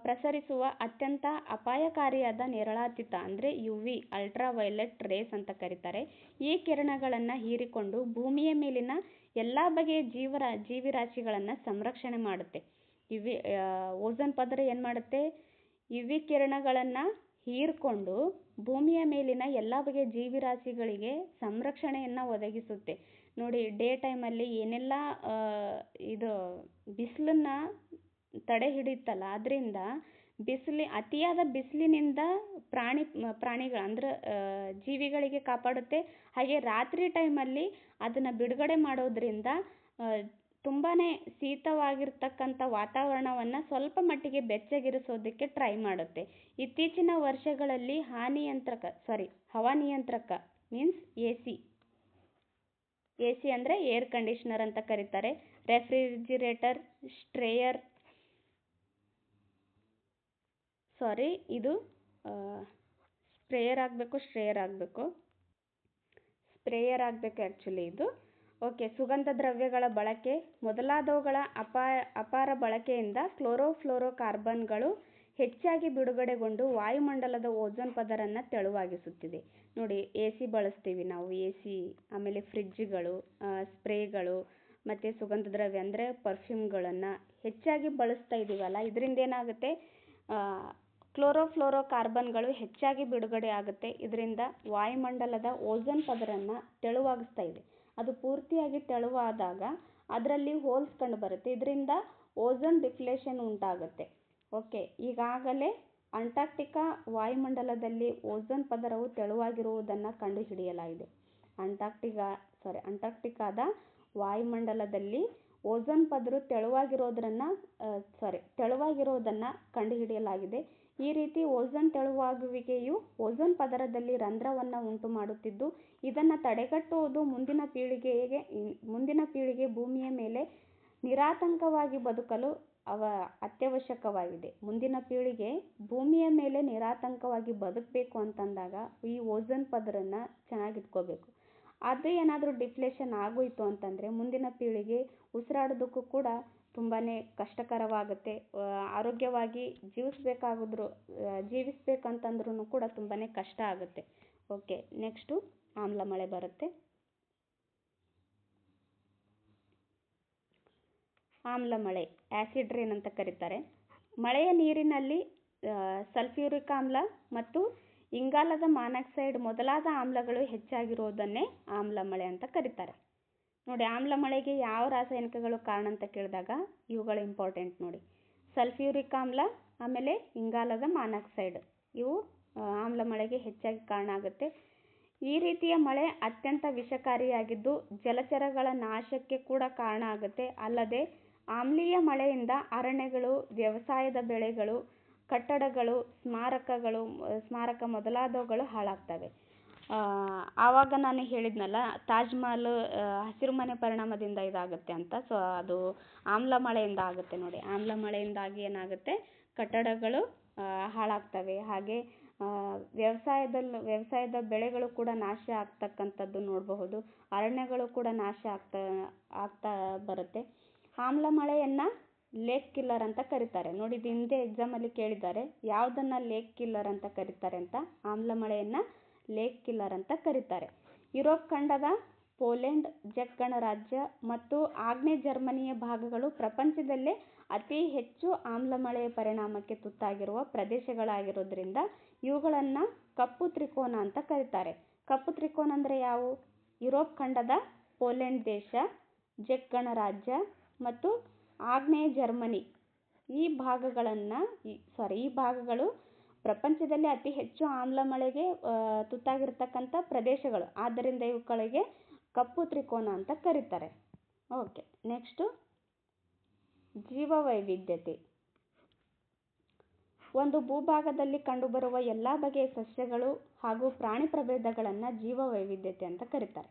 ಪ್ರಸರಿಸುವ ಅತ್ಯಂತ ಅಪಾಯಕಾರಿಯಾದ ನೇರಳಾತೀತ ಅಂದರೆ UV ಅಲ್ಟ್ರಾ ವೈಲೆಟ್ ರೇಸ್ ಅಂತ ಕರೀತಾರೆ. ಈ ಕಿರಣಗಳನ್ನು ಹೀರಿಕೊಂಡು ಭೂಮಿಯ ಮೇಲಿನ ಎಲ್ಲ ಬಗೆಯ ಜೀವಿರಾಶಿಗಳನ್ನು ಸಂರಕ್ಷಣೆ ಮಾಡುತ್ತೆ. ಓಝೋನ್ ಪದರ ಏನು ಮಾಡುತ್ತೆ, UV ಕಿರಣಗಳನ್ನು ಹೀರಿಕೊಂಡು ಭೂಮಿಯ ಮೇಲಿನ ಎಲ್ಲ ಬಗೆಯ ಜೀವಿರಾಶಿಗಳಿಗೆ ಸಂರಕ್ಷಣೆಯನ್ನು ಒದಗಿಸುತ್ತೆ. ನೋಡಿ, ಡೇ ಟೈಮಲ್ಲಿ ಏನೆಲ್ಲ ಬಿಸಿಲನ್ನ ತಡೆ ಹಿಡಿಯುತ್ತಲ್ಲ, ಅದರಿಂದ ಅತಿಯಾದ ಬಿಸಿಲಿನಿಂದ ಪ್ರಾಣಿಗಳು ಅಂದ್ರೆ ಜೀವಿಗಳಿಗೆ ಕಾಪಾಡುತ್ತೆ. ಹಾಗೆ ರಾತ್ರಿ ಟೈಮಲ್ಲಿ ಅದನ್ನು ಬಿಡುಗಡೆ ಮಾಡೋದ್ರಿಂದ ತುಂಬಾ ಶೀತವಾಗಿರ್ತಕ್ಕಂಥ ವಾತಾವರಣವನ್ನು ಸ್ವಲ್ಪ ಮಟ್ಟಿಗೆ ಬೆಚ್ಚಗಿರಿಸೋದಕ್ಕೆ ಟ್ರೈ ಮಾಡುತ್ತೆ. ಇತ್ತೀಚಿನ ವರ್ಷಗಳಲ್ಲಿ ಹವಾನಿಯಂತ್ರಕ ಮೀನ್ಸ್ AC ಅಂದರೆ ಏರ್ ಕಂಡೀಷನರ್ ಅಂತ ಕರೀತಾರೆ. ರೆಫ್ರಿಜಿರೇಟರ್, ಇದು ಸ್ಪ್ರೇಯರ್ ಆಗಬೇಕು ಆ್ಯಕ್ಚುಲಿ ಇದು. ಓಕೆ, ಸುಗಂಧ ದ್ರವ್ಯಗಳ ಬಳಕೆ ಮೊದಲಾದವುಗಳ ಅಪಾರ ಬಳಕೆಯಿಂದ ಕ್ಲೋರೋಫ್ಲೋರೋಕಾರ್ಬನ್ಗಳು ಹೆಚ್ಚಾಗಿ ಬಿಡುಗಡೆಗೊಂಡು ವಾಯುಮಂಡಲದ ಓಝೋನ್ ಪದರನ್ನು ತೆಳುವಾಗಿಸುತ್ತಿದೆ. ನೋಡಿ, AC ಬಳಸ್ತೀವಿ ನಾವು, AC, ಆಮೇಲೆ ಫ್ರಿಡ್ಜ್ಗಳು, ಸ್ಪ್ರೇಗಳು ಮತ್ತು ಸುಗಂಧ ದ್ರವ್ಯ ಅಂದರೆ ಪರ್ಫ್ಯೂಮ್ಗಳನ್ನು ಹೆಚ್ಚಾಗಿ ಬಳಸ್ತಾ ಇದ್ದೀವಲ್ಲ, ಇದರಿಂದ ಏನಾಗುತ್ತೆ, ಕ್ಲೋರೋಫ್ಲೋರೋಕಾರ್ಬನ್ಗಳು ಹೆಚ್ಚಾಗಿ ಬಿಡುಗಡೆ ಆಗುತ್ತೆ. ಇದರಿಂದ ವಾಯುಮಂಡಲದ ಓಝೋನ್ ಪದರನ್ನು ತೆಳುವಾಗಿಸ್ತಾ ಇದೆ. ಅದು ಪೂರ್ತಿಯಾಗಿ ತೆಳುವಾದಾಗ ಅದರಲ್ಲಿ ಹೋಲ್ಸ್ ಕಂಡು ಬರುತ್ತೆ. ಇದರಿಂದ ಓಝೋನ್ ಡಿಪ್ಲೇಷನ್ ಉಂಟಾಗುತ್ತೆ. ಓಕೆ, ಈಗಾಗಲೇ ಅಂಟಾರ್ಕ್ಟಿಕಾ ವಾಯುಮಂಡಲದಲ್ಲಿ ಓಝೋನ್ ಪದರವು ತೆಳುವಾಗಿರುವುದನ್ನು ಕಂಡುಹಿಡಿಯಲಾಗಿದೆ. ಅಂಟಾರ್ಕ್ಟಿಕಾದ ವಾಯುಮಂಡಲದಲ್ಲಿ ಓಝೋನ್ ಪದರು ತೆಳುವಾಗಿರೋದನ್ನು ಕಂಡುಹಿಡಿಯಲಾಗಿದೆ. ಈ ರೀತಿ ಓಝೋನ್ ತೆಳುವಾಗುವಿಕೆಯು ಓಝೋನ್ ಪದರದಲ್ಲಿ ರಂಧ್ರವನ್ನು ಉಂಟು ಮಾಡುತ್ತಿದ್ದು, ಇದನ್ನು ತಡೆಗಟ್ಟುವುದು ಮುಂದಿನ ಪೀಳಿಗೆ ಭೂಮಿಯ ಮೇಲೆ ನಿರಾತಂಕವಾಗಿ ಬದುಕಲು ಅತ್ಯವಶ್ಯಕವಾಗಿದೆ. ಮುಂದಿನ ಪೀಳಿಗೆ ಭೂಮಿಯ ಮೇಲೆ ನಿರಾತಂಕವಾಗಿ ಬದುಕಬೇಕು ಅಂತಂದಾಗ ಈ ಓಝೋನ್ ಪದರನ್ನು ಚೆನ್ನಾಗಿಟ್ಕೋಬೇಕು. ಅದು ಏನಾದರೂ ಡಿಪ್ಲೇಷನ್ ಆಗೋಯಿತು ಅಂತಂದರೆ ಮುಂದಿನ ಪೀಳಿಗೆ ಉಸಿರಾಡೋದಕ್ಕೂ ಕೂಡ ತುಂಬಾ ಕಷ್ಟಕರವಾಗುತ್ತೆ. ಆರೋಗ್ಯವಾಗಿ ಜೀವಿಸಬೇಕಂತಂದ್ರೂ ಕೂಡ ತುಂಬಾ ಕಷ್ಟ ಆಗುತ್ತೆ. ಓಕೆ, ನೆಕ್ಸ್ಟು ಆಮ್ಲ ಮಳೆ ಬರುತ್ತೆ. ಆಮ್ಲ ಮಳೆ, ಆ್ಯಸಿಡ್ ರೇನ್ ಅಂತ ಕರೀತಾರೆ. ಮಳೆಯ ನೀರಿನಲ್ಲಿ ಸಲ್ಫ್ಯೂರಿಕ್ ಆಮ್ಲ ಮತ್ತು ಇಂಗಾಲದ ಮಾನಾಕ್ಸೈಡ್ ಮೊದಲಾದ ಆಮ್ಲಗಳು ಹೆಚ್ಚಾಗಿರೋದನ್ನೇ ಆಮ್ಲ ಮಳೆ ಅಂತ ಕರೀತಾರೆ. ನೋಡಿ, ಆಮ್ಲ ಮಳೆಗೆ ಯಾವ ರಾಸಾಯನಿಕಗಳು ಕಾರಣ ಅಂತ ಕೇಳಿದಾಗ ಇವುಗಳು ಇಂಪಾರ್ಟೆಂಟ್ ನೋಡಿ. ಸಲ್ಫ್ಯೂರಿಕ್ ಆಮ್ಲ, ಆಮೇಲೆ ಇಂಗಾಲದ ಮಾನಾಕ್ಸೈಡ್, ಇವು ಆಮ್ಲ ಮಳೆಗೆ ಹೆಚ್ಚಾಗಿ ಕಾರಣ ಆಗುತ್ತೆ. ಈ ರೀತಿಯ ಮಳೆ ಅತ್ಯಂತ ವಿಷಕಾರಿಯಾಗಿದ್ದು ಜಲಚರಗಳ ನಾಶಕ್ಕೆ ಕೂಡ ಕಾರಣ ಆಗುತ್ತೆ. ಅಲ್ಲದೆ ಆಮ್ಲೀಯ ಮಳೆಯಿಂದ ಅರಣ್ಯಗಳು, ವ್ಯವಸಾಯದ ಬೆಳೆಗಳು, ಕಟ್ಟಡಗಳು, ಸ್ಮಾರಕ ಮೊದಲಾದವುಗಳು ಹಾಳಾಗ್ತವೆ. ಆವಾಗ ನಾನು ಹೇಳಿದ್ನಲ್ಲ, ತಾಜ್ ಮಹಲ್ ಹಸಿರುಮನೆ ಪರಿಣಾಮದಿಂದ ಇದಾಗುತ್ತೆ ಅಂತ. ಸೊ ಅದು ಆಮ್ಲ ಮಳೆಯಿಂದ ಆಗುತ್ತೆ ನೋಡಿ. ಆಮ್ಲ ಮಳೆಯಿಂದಾಗಿ ಏನಾಗುತ್ತೆ, ಕಟ್ಟಡಗಳು ಹಾಳಾಗ್ತವೆ. ಹಾಗೆ ವ್ಯವಸಾಯದ ಬೆಳೆಗಳು ಕೂಡ ನಾಶ ಆಗ್ತಕ್ಕಂಥದ್ದು ನೋಡಬಹುದು. ಅರಣ್ಯಗಳು ಕೂಡ ನಾಶ ಆಗ್ತಾ ಬರುತ್ತೆ. ಆಮ್ಲ ಮಳೆಯನ್ನು ಲೇಕ್ ಕಿಲ್ಲರ್ ಅಂತ ಕರೀತಾರೆ ನೋಡಿ. ಇದು ಹಿಂದೆ ಎಕ್ಸಾಮಲ್ಲಿ ಕೇಳಿದ್ದಾರೆ, ಯಾವುದನ್ನು ಲೇಕ್ ಕಿಲ್ಲರ್ ಅಂತ ಕರೀತಾರೆ ಅಂತ. ಆಮ್ಲ ಮಳೆಯನ್ನು ಲೇಕ್ ಕಿಲ್ಲರ್ ಅಂತ ಕರೀತಾರೆ. ಯುರೋಪ್ ಖಂಡದ ಪೋಲೆಂಡ್, ಚೆಕ್ ಗಣರಾಜ್ಯ ಮತ್ತು ಆಗ್ನೇಯ ಜರ್ಮನಿಯ ಭಾಗಗಳು ಪ್ರಪಂಚದಲ್ಲೇ ಅತಿ ಹೆಚ್ಚು ಆಮ್ಲ ಮಳೆಯ ಪರಿಣಾಮಕ್ಕೆ ತುತ್ತಾಗಿರುವ ಪ್ರದೇಶಗಳಾಗಿರೋದ್ರಿಂದ ಇವುಗಳನ್ನು ಕಪ್ಪು ತ್ರಿಕೋನ ಅಂತ ಕರೀತಾರೆ. ಕಪ್ಪು ತ್ರಿಕೋನ ಅಂದರೆ ಯಾವುವು? ಯುರೋಪ್ ಖಂಡದ ಪೋಲೆಂಡ್ ದೇಶ, ಚೆಕ್ ಗಣರಾಜ್ಯ ಮತ್ತು ಆಗ್ನೇಯ ಜರ್ಮನಿ ಈ ಭಾಗಗಳು ಪ್ರಪಂಚದಲ್ಲಿ ಅತಿ ಹೆಚ್ಚು ಆಮ್ಲ ಮಳೆಗೆ ತುತ್ತಾಗಿರ್ತಕ್ಕಂಥ ಪ್ರದೇಶಗಳು. ಆದ್ದರಿಂದ ಇವುಗಳಿಗೆ ಕಪ್ಪು ತ್ರಿಕೋನ ಅಂತ ಕರೀತಾರೆ. ಓಕೆ, ನೆಕ್ಸ್ಟು ಜೀವವೈವಿಧ್ಯತೆ. ಒಂದು ಭೂಭಾಗದಲ್ಲಿ ಕಂಡುಬರುವ ಎಲ್ಲ ಬಗೆಯ ಸಸ್ಯಗಳು ಹಾಗೂ ಪ್ರಾಣಿ ಪ್ರಭೇದಗಳನ್ನು ಜೀವವೈವಿಧ್ಯತೆ ಅಂತ ಕರೀತಾರೆ.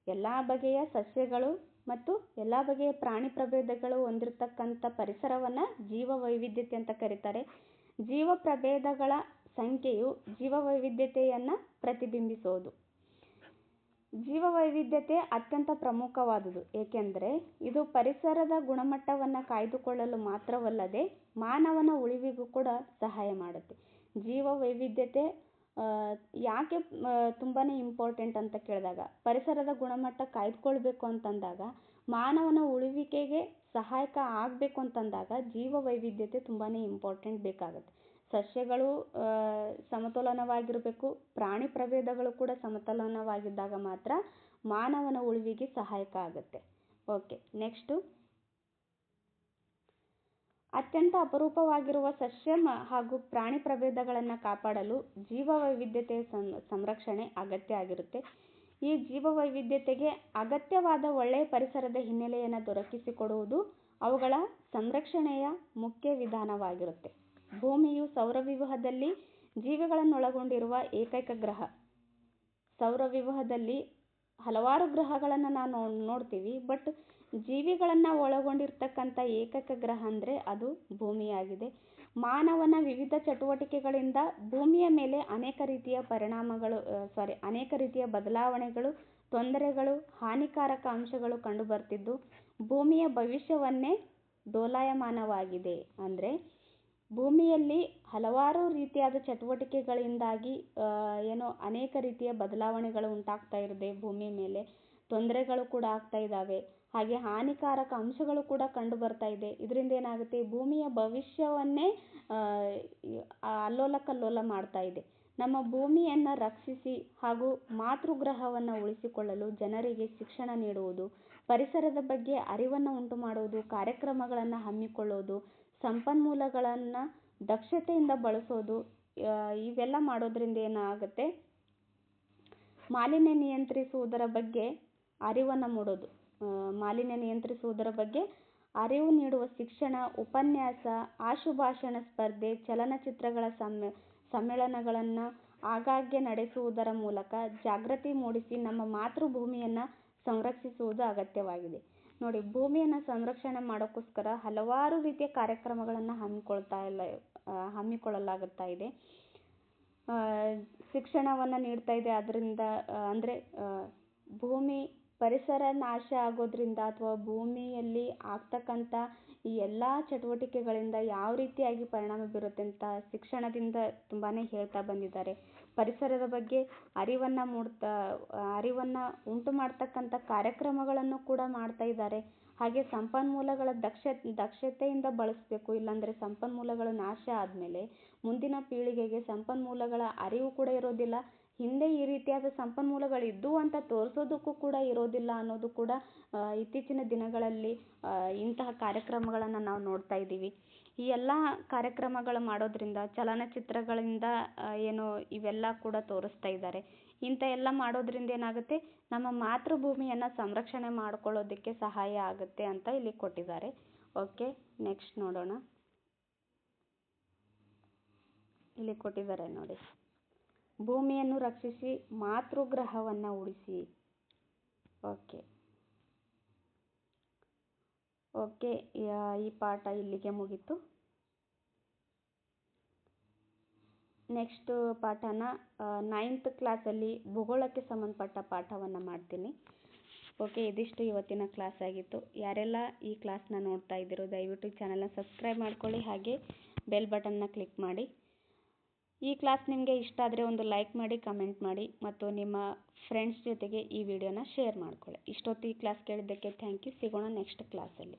ಎಲ್ಲ ಬಗೆಯ ಸಸ್ಯಗಳು ಮತ್ತು ಎಲ್ಲ ಬಗೆಯ ಪ್ರಾಣಿ ಪ್ರಭೇದಗಳು ಹೊಂದಿರತಕ್ಕಂಥ ಪರಿಸರವನ್ನು ಜೀವವೈವಿಧ್ಯತೆ ಅಂತ ಕರೀತಾರೆ. ಜೀವ ಪ್ರಭೇದಗಳ ಸಂಖ್ಯೆಯು ಜೀವವೈವಿಧ್ಯತೆಯನ್ನು ಪ್ರತಿಬಿಂಬಿಸೋದು. ಜೀವವೈವಿಧ್ಯತೆ ಅತ್ಯಂತ ಪ್ರಮುಖವಾದುದು, ಏಕೆಂದರೆ ಇದು ಪರಿಸರದ ಗುಣಮಟ್ಟವನ್ನು ಕಾಯ್ದುಕೊಳ್ಳಲು ಮಾತ್ರವಲ್ಲದೆ ಮಾನವನ ಉಳಿವಿಗೂ ಕೂಡ ಸಹಾಯ ಮಾಡುತ್ತೆ. ಜೀವವೈವಿಧ್ಯತೆ ಯಾಕೆ ತುಂಬಾ ಇಂಪಾರ್ಟೆಂಟ್ ಅಂತ ಕೇಳಿದಾಗ, ಪರಿಸರದ ಗುಣಮಟ್ಟ ಕಾಯ್ದುಕೊಳ್ಬೇಕು ಅಂತಂದಾಗ, ಮಾನವನ ಉಳಿವಿಕೆಗೆ ಸಹಾಯಕ ಆಗಬೇಕು ಅಂತಂದಾಗ ಜೀವವೈವಿಧ್ಯತೆ ತುಂಬಾ ಇಂಪಾರ್ಟೆಂಟ್ ಬೇಕಾಗುತ್ತೆ. ಸಸ್ಯಗಳು ಸಮತೋಲನವಾಗಿರಬೇಕು, ಪ್ರಾಣಿ ಪ್ರಭೇದಗಳು ಕೂಡ ಸಮತೋಲನವಾಗಿದ್ದಾಗ ಮಾತ್ರ ಮಾನವನ ಉಳಿವಿಗೆ ಸಹಾಯಕ ಆಗುತ್ತೆ. ಓಕೆ, ನೆಕ್ಸ್ಟು ಅತ್ಯಂತ ಅಪರೂಪವಾಗಿರುವ ಸಸ್ಯ ಹಾಗೂ ಪ್ರಾಣಿ ಪ್ರಭೇದಗಳನ್ನು ಕಾಪಾಡಲು ಜೀವವೈವಿಧ್ಯತೆಯ ಸಂರಕ್ಷಣೆ ಅಗತ್ಯ ಆಗಿರುತ್ತೆ. ಈ ಜೀವವೈವಿಧ್ಯತೆಗೆ ಅಗತ್ಯವಾದ ಒಳ್ಳೆಯ ಪರಿಸರದ ಹಿನ್ನೆಲೆಯನ್ನು ದೊರಕಿಸಿಕೊಡುವುದು ಅವುಗಳ ಸಂರಕ್ಷಣೆಯ ಮುಖ್ಯ ವಿಧಾನವಾಗಿರುತ್ತೆ. ಭೂಮಿಯು ಸೌರವ್ಯೂಹದಲ್ಲಿ ಜೀವಿಗಳನ್ನೊಳಗೊಂಡಿರುವ ಏಕೈಕ ಗ್ರಹ. ಸೌರವ್ಯೂಹದಲ್ಲಿ ಹಲವಾರು ಗ್ರಹಗಳನ್ನು ನಾವು ನೋಡ್ತೀವಿ, ಬಟ್ ಜೀವಿಗಳನ್ನು ಒಳಗೊಂಡಿರ್ತಕ್ಕಂಥ ಏಕೈಕ ಗ್ರಹ ಅಂದರೆ ಅದು ಭೂಮಿಯಾಗಿದೆ. ಮಾನವನ ವಿವಿಧ ಚಟುವಟಿಕೆಗಳಿಂದ ಭೂಮಿಯ ಮೇಲೆ ಅನೇಕ ರೀತಿಯ ಬದಲಾವಣೆಗಳು, ತೊಂದರೆಗಳು, ಹಾನಿಕಾರಕ ಅಂಶಗಳು ಕಂಡುಬರ್ತಿದ್ದು ಭೂಮಿಯ ಭವಿಷ್ಯವನ್ನೇ ಡೋಲಾಯಮಾನವಾಗಿದೆ. ಅಂದರೆ ಭೂಮಿಯಲ್ಲಿ ಹಲವಾರು ರೀತಿಯಾದ ಚಟುವಟಿಕೆಗಳಿಂದಾಗಿ ಅನೇಕ ರೀತಿಯ ಬದಲಾವಣೆಗಳು ಉಂಟಾಗ್ತಾ ಇರುತ್ತೆ. ಭೂಮಿ ಮೇಲೆ ತೊಂದರೆಗಳು ಕೂಡ ಆಗ್ತಾ ಇದ್ದಾವೆ, ಹಾಗೆ ಹಾನಿಕಾರಕ ಅಂಶಗಳು ಕೂಡ ಕಂಡು ಬರ್ತಾ ಇದೆ. ಇದರಿಂದ ಏನಾಗುತ್ತೆ, ಭೂಮಿಯ ಭವಿಷ್ಯವನ್ನೇ ಅಲ್ಲೋಲ ಕಲ್ಲೋಲ ಮಾಡ್ತಾ ಇದೆ. ನಮ್ಮ ಭೂಮಿಯನ್ನು ರಕ್ಷಿಸಿ ಹಾಗೂ ಮಾತೃಗ್ರಹವನ್ನು ಉಳಿಸಿಕೊಳ್ಳಲು ಜನರಿಗೆ ಶಿಕ್ಷಣ ನೀಡುವುದು, ಪರಿಸರದ ಬಗ್ಗೆ ಅರಿವನ್ನು ಉಂಟು ಮಾಡುವುದು, ಕಾರ್ಯಕ್ರಮಗಳನ್ನು ಹಮ್ಮಿಕೊಳ್ಳೋದು, ಸಂಪನ್ಮೂಲಗಳನ್ನು ದಕ್ಷತೆಯಿಂದ ಬಳಸೋದು, ಇವೆಲ್ಲ ಮಾಡೋದ್ರಿಂದ ಏನಾಗುತ್ತೆ, ಮಾಲಿನ್ಯ ನಿಯಂತ್ರಿಸುವುದರ ಬಗ್ಗೆ ಅರಿವನ್ನು ಮೂಡೋದು. ಮಾಲಿನ್ಯ ಬಗ್ಗೆ ಅರಿವು ನೀಡುವ ಶಿಕ್ಷಣ, ಉಪನ್ಯಾಸ, ಆಶುಭಾಷಣ ಸ್ಪರ್ಧೆ, ಚಲನಚಿತ್ರಗಳ ಸಮ್ಮೇಳನಗಳನ್ನು ಆಗಾಗ್ಗೆ ನಡೆಸುವುದರ ಮೂಲಕ ಜಾಗೃತಿ ಮೂಡಿಸಿ ನಮ್ಮ ಮಾತೃಭೂಮಿಯನ್ನು ಸಂರಕ್ಷಿಸುವುದು ಅಗತ್ಯವಾಗಿದೆ. ನೋಡಿ, ಭೂಮಿಯನ್ನು ಸಂರಕ್ಷಣೆ ಮಾಡೋಕ್ಕೋಸ್ಕರ ಹಲವಾರು ರೀತಿಯ ಕಾರ್ಯಕ್ರಮಗಳನ್ನು ಹಮ್ಮಿಕೊಳ್ಳಲಾಗುತ್ತಾ ಇದೆ. ಶಿಕ್ಷಣವನ್ನು ನೀಡ್ತಾ ಇದೆ. ಅದರಿಂದ ಅಂದರೆ ಪರಿಸರ ನಾಶ ಆಗೋದ್ರಿಂದ ಅಥವಾ ಭೂಮಿಯಲ್ಲಿ ಆಗ್ತಕ್ಕಂಥ ಈ ಎಲ್ಲ ಚಟುವಟಿಕೆಗಳಿಂದ ಯಾವ ರೀತಿಯಾಗಿ ಪರಿಣಾಮ ಬೀರುತ್ತೆ ಅಂತ ಶಿಕ್ಷಣದಿಂದ ತುಂಬಾ ಹೇಳ್ತಾ ಬಂದಿದ್ದಾರೆ. ಪರಿಸರದ ಬಗ್ಗೆ ಅರಿವನ್ನು ಉಂಟು ಮಾಡ್ತಕ್ಕಂಥ ಕಾರ್ಯಕ್ರಮಗಳನ್ನು ಕೂಡ ಮಾಡ್ತಾ ಇದ್ದಾರೆ. ಹಾಗೆ ಸಂಪನ್ಮೂಲಗಳ ದಕ್ಷತೆಯಿಂದ ಬಳಸಬೇಕು. ಇಲ್ಲಾಂದರೆ ಸಂಪನ್ಮೂಲಗಳು ನಾಶ ಆದಮೇಲೆ ಮುಂದಿನ ಪೀಳಿಗೆಗೆ ಸಂಪನ್ಮೂಲಗಳ ಅರಿವು ಕೂಡ ಇರೋದಿಲ್ಲ. ಹಿಂದೆ ಈ ರೀತಿಯಾದ ಸಂಪನ್ಮೂಲಗಳು ಇದ್ದವು ಅಂತ ತೋರಿಸೋದಕ್ಕೂ ಕೂಡ ಇರೋದಿಲ್ಲ ಅನ್ನೋದು ಕೂಡ ಇತ್ತೀಚಿನ ದಿನಗಳಲ್ಲಿ ಇಂತಹ ಕಾರ್ಯಕ್ರಮಗಳನ್ನು ನಾವು ನೋಡ್ತಾ ಇದ್ದೀವಿ. ಈ ಎಲ್ಲ ಕಾರ್ಯಕ್ರಮಗಳು ಮಾಡೋದ್ರಿಂದ ಚಲನಚಿತ್ರಗಳಿಂದ ಇವೆಲ್ಲ ಕೂಡ ತೋರಿಸ್ತಾ ಇದ್ದಾರೆ. ಇಂಥ ಎಲ್ಲ ಮಾಡೋದ್ರಿಂದ ಏನಾಗುತ್ತೆ, ನಮ್ಮ ಮಾತೃಭೂಮಿಯನ್ನು ಸಂರಕ್ಷಣೆ ಮಾಡ್ಕೊಳ್ಳೋದಕ್ಕೆ ಸಹಾಯ ಆಗುತ್ತೆ ಅಂತ ಇಲ್ಲಿ ಕೊಟ್ಟಿದ್ದಾರೆ. ಓಕೆ, ನೆಕ್ಸ್ಟ್ ನೋಡೋಣ. ಇಲ್ಲಿ ಕೊಟ್ಟಿದ್ದಾರೆ ನೋಡಿ, ಭೂಮಿಯನ್ನು ರಕ್ಷಿಸಿ ಮಾತೃಗ್ರಹವನ್ನು ಉಳಿಸಿ. ಓಕೆ ಓಕೆ ಈ ಪಾಠ ಇಲ್ಲಿಗೆ ಮುಗೀತು. ನೆಕ್ಸ್ಟ್ ಪಾಠನ 9th ಕ್ಲಾಸಲ್ಲಿ ಭೂಗೋಳಕ್ಕೆ ಸಂಬಂಧಪಟ್ಟ ಪಾಠವನ್ನು ಮಾಡ್ತೀನಿ. ಓಕೆ, ಇದಿಷ್ಟು ಇವತ್ತಿನ ಕ್ಲಾಸ್ ಆಗಿತ್ತು. ಯಾರೆಲ್ಲ ಈ ಕ್ಲಾಸ್ನ ನೋಡ್ತಾ ಇದ್ದೀರೋ ದಯವಿಟ್ಟು ಚಾನಲ್ನ ಸಬ್ಸ್ಕ್ರೈಬ್ ಮಾಡ್ಕೊಳ್ಳಿ, ಹಾಗೆ ಬೆಲ್ ಬಟನ್ನ ಕ್ಲಿಕ್ ಮಾಡಿ. ಈ ಕ್ಲಾಸ್ ನಿಮಗೆ ಇಷ್ಟ ಆದರೆ ಒಂದು ಲೈಕ್ ಮಾಡಿ, ಕಮೆಂಟ್ ಮಾಡಿ ಮತ್ತು ನಿಮ್ಮ ಫ್ರೆಂಡ್ಸ್ ಜೊತೆಗೆ ಈ ವಿಡಿಯೋನ ಶೇರ್ ಮಾಡ್ಕೊಳ್ಳಿ. ಇಷ್ಟೊತ್ತು ಈ ಕ್ಲಾಸ್ ಕೇಳಿದ್ದಕ್ಕೆ ಥ್ಯಾಂಕ್ ಯು. ಸಿಗೋಣ ನೆಕ್ಸ್ಟ್ ಕ್ಲಾಸಲ್ಲಿ.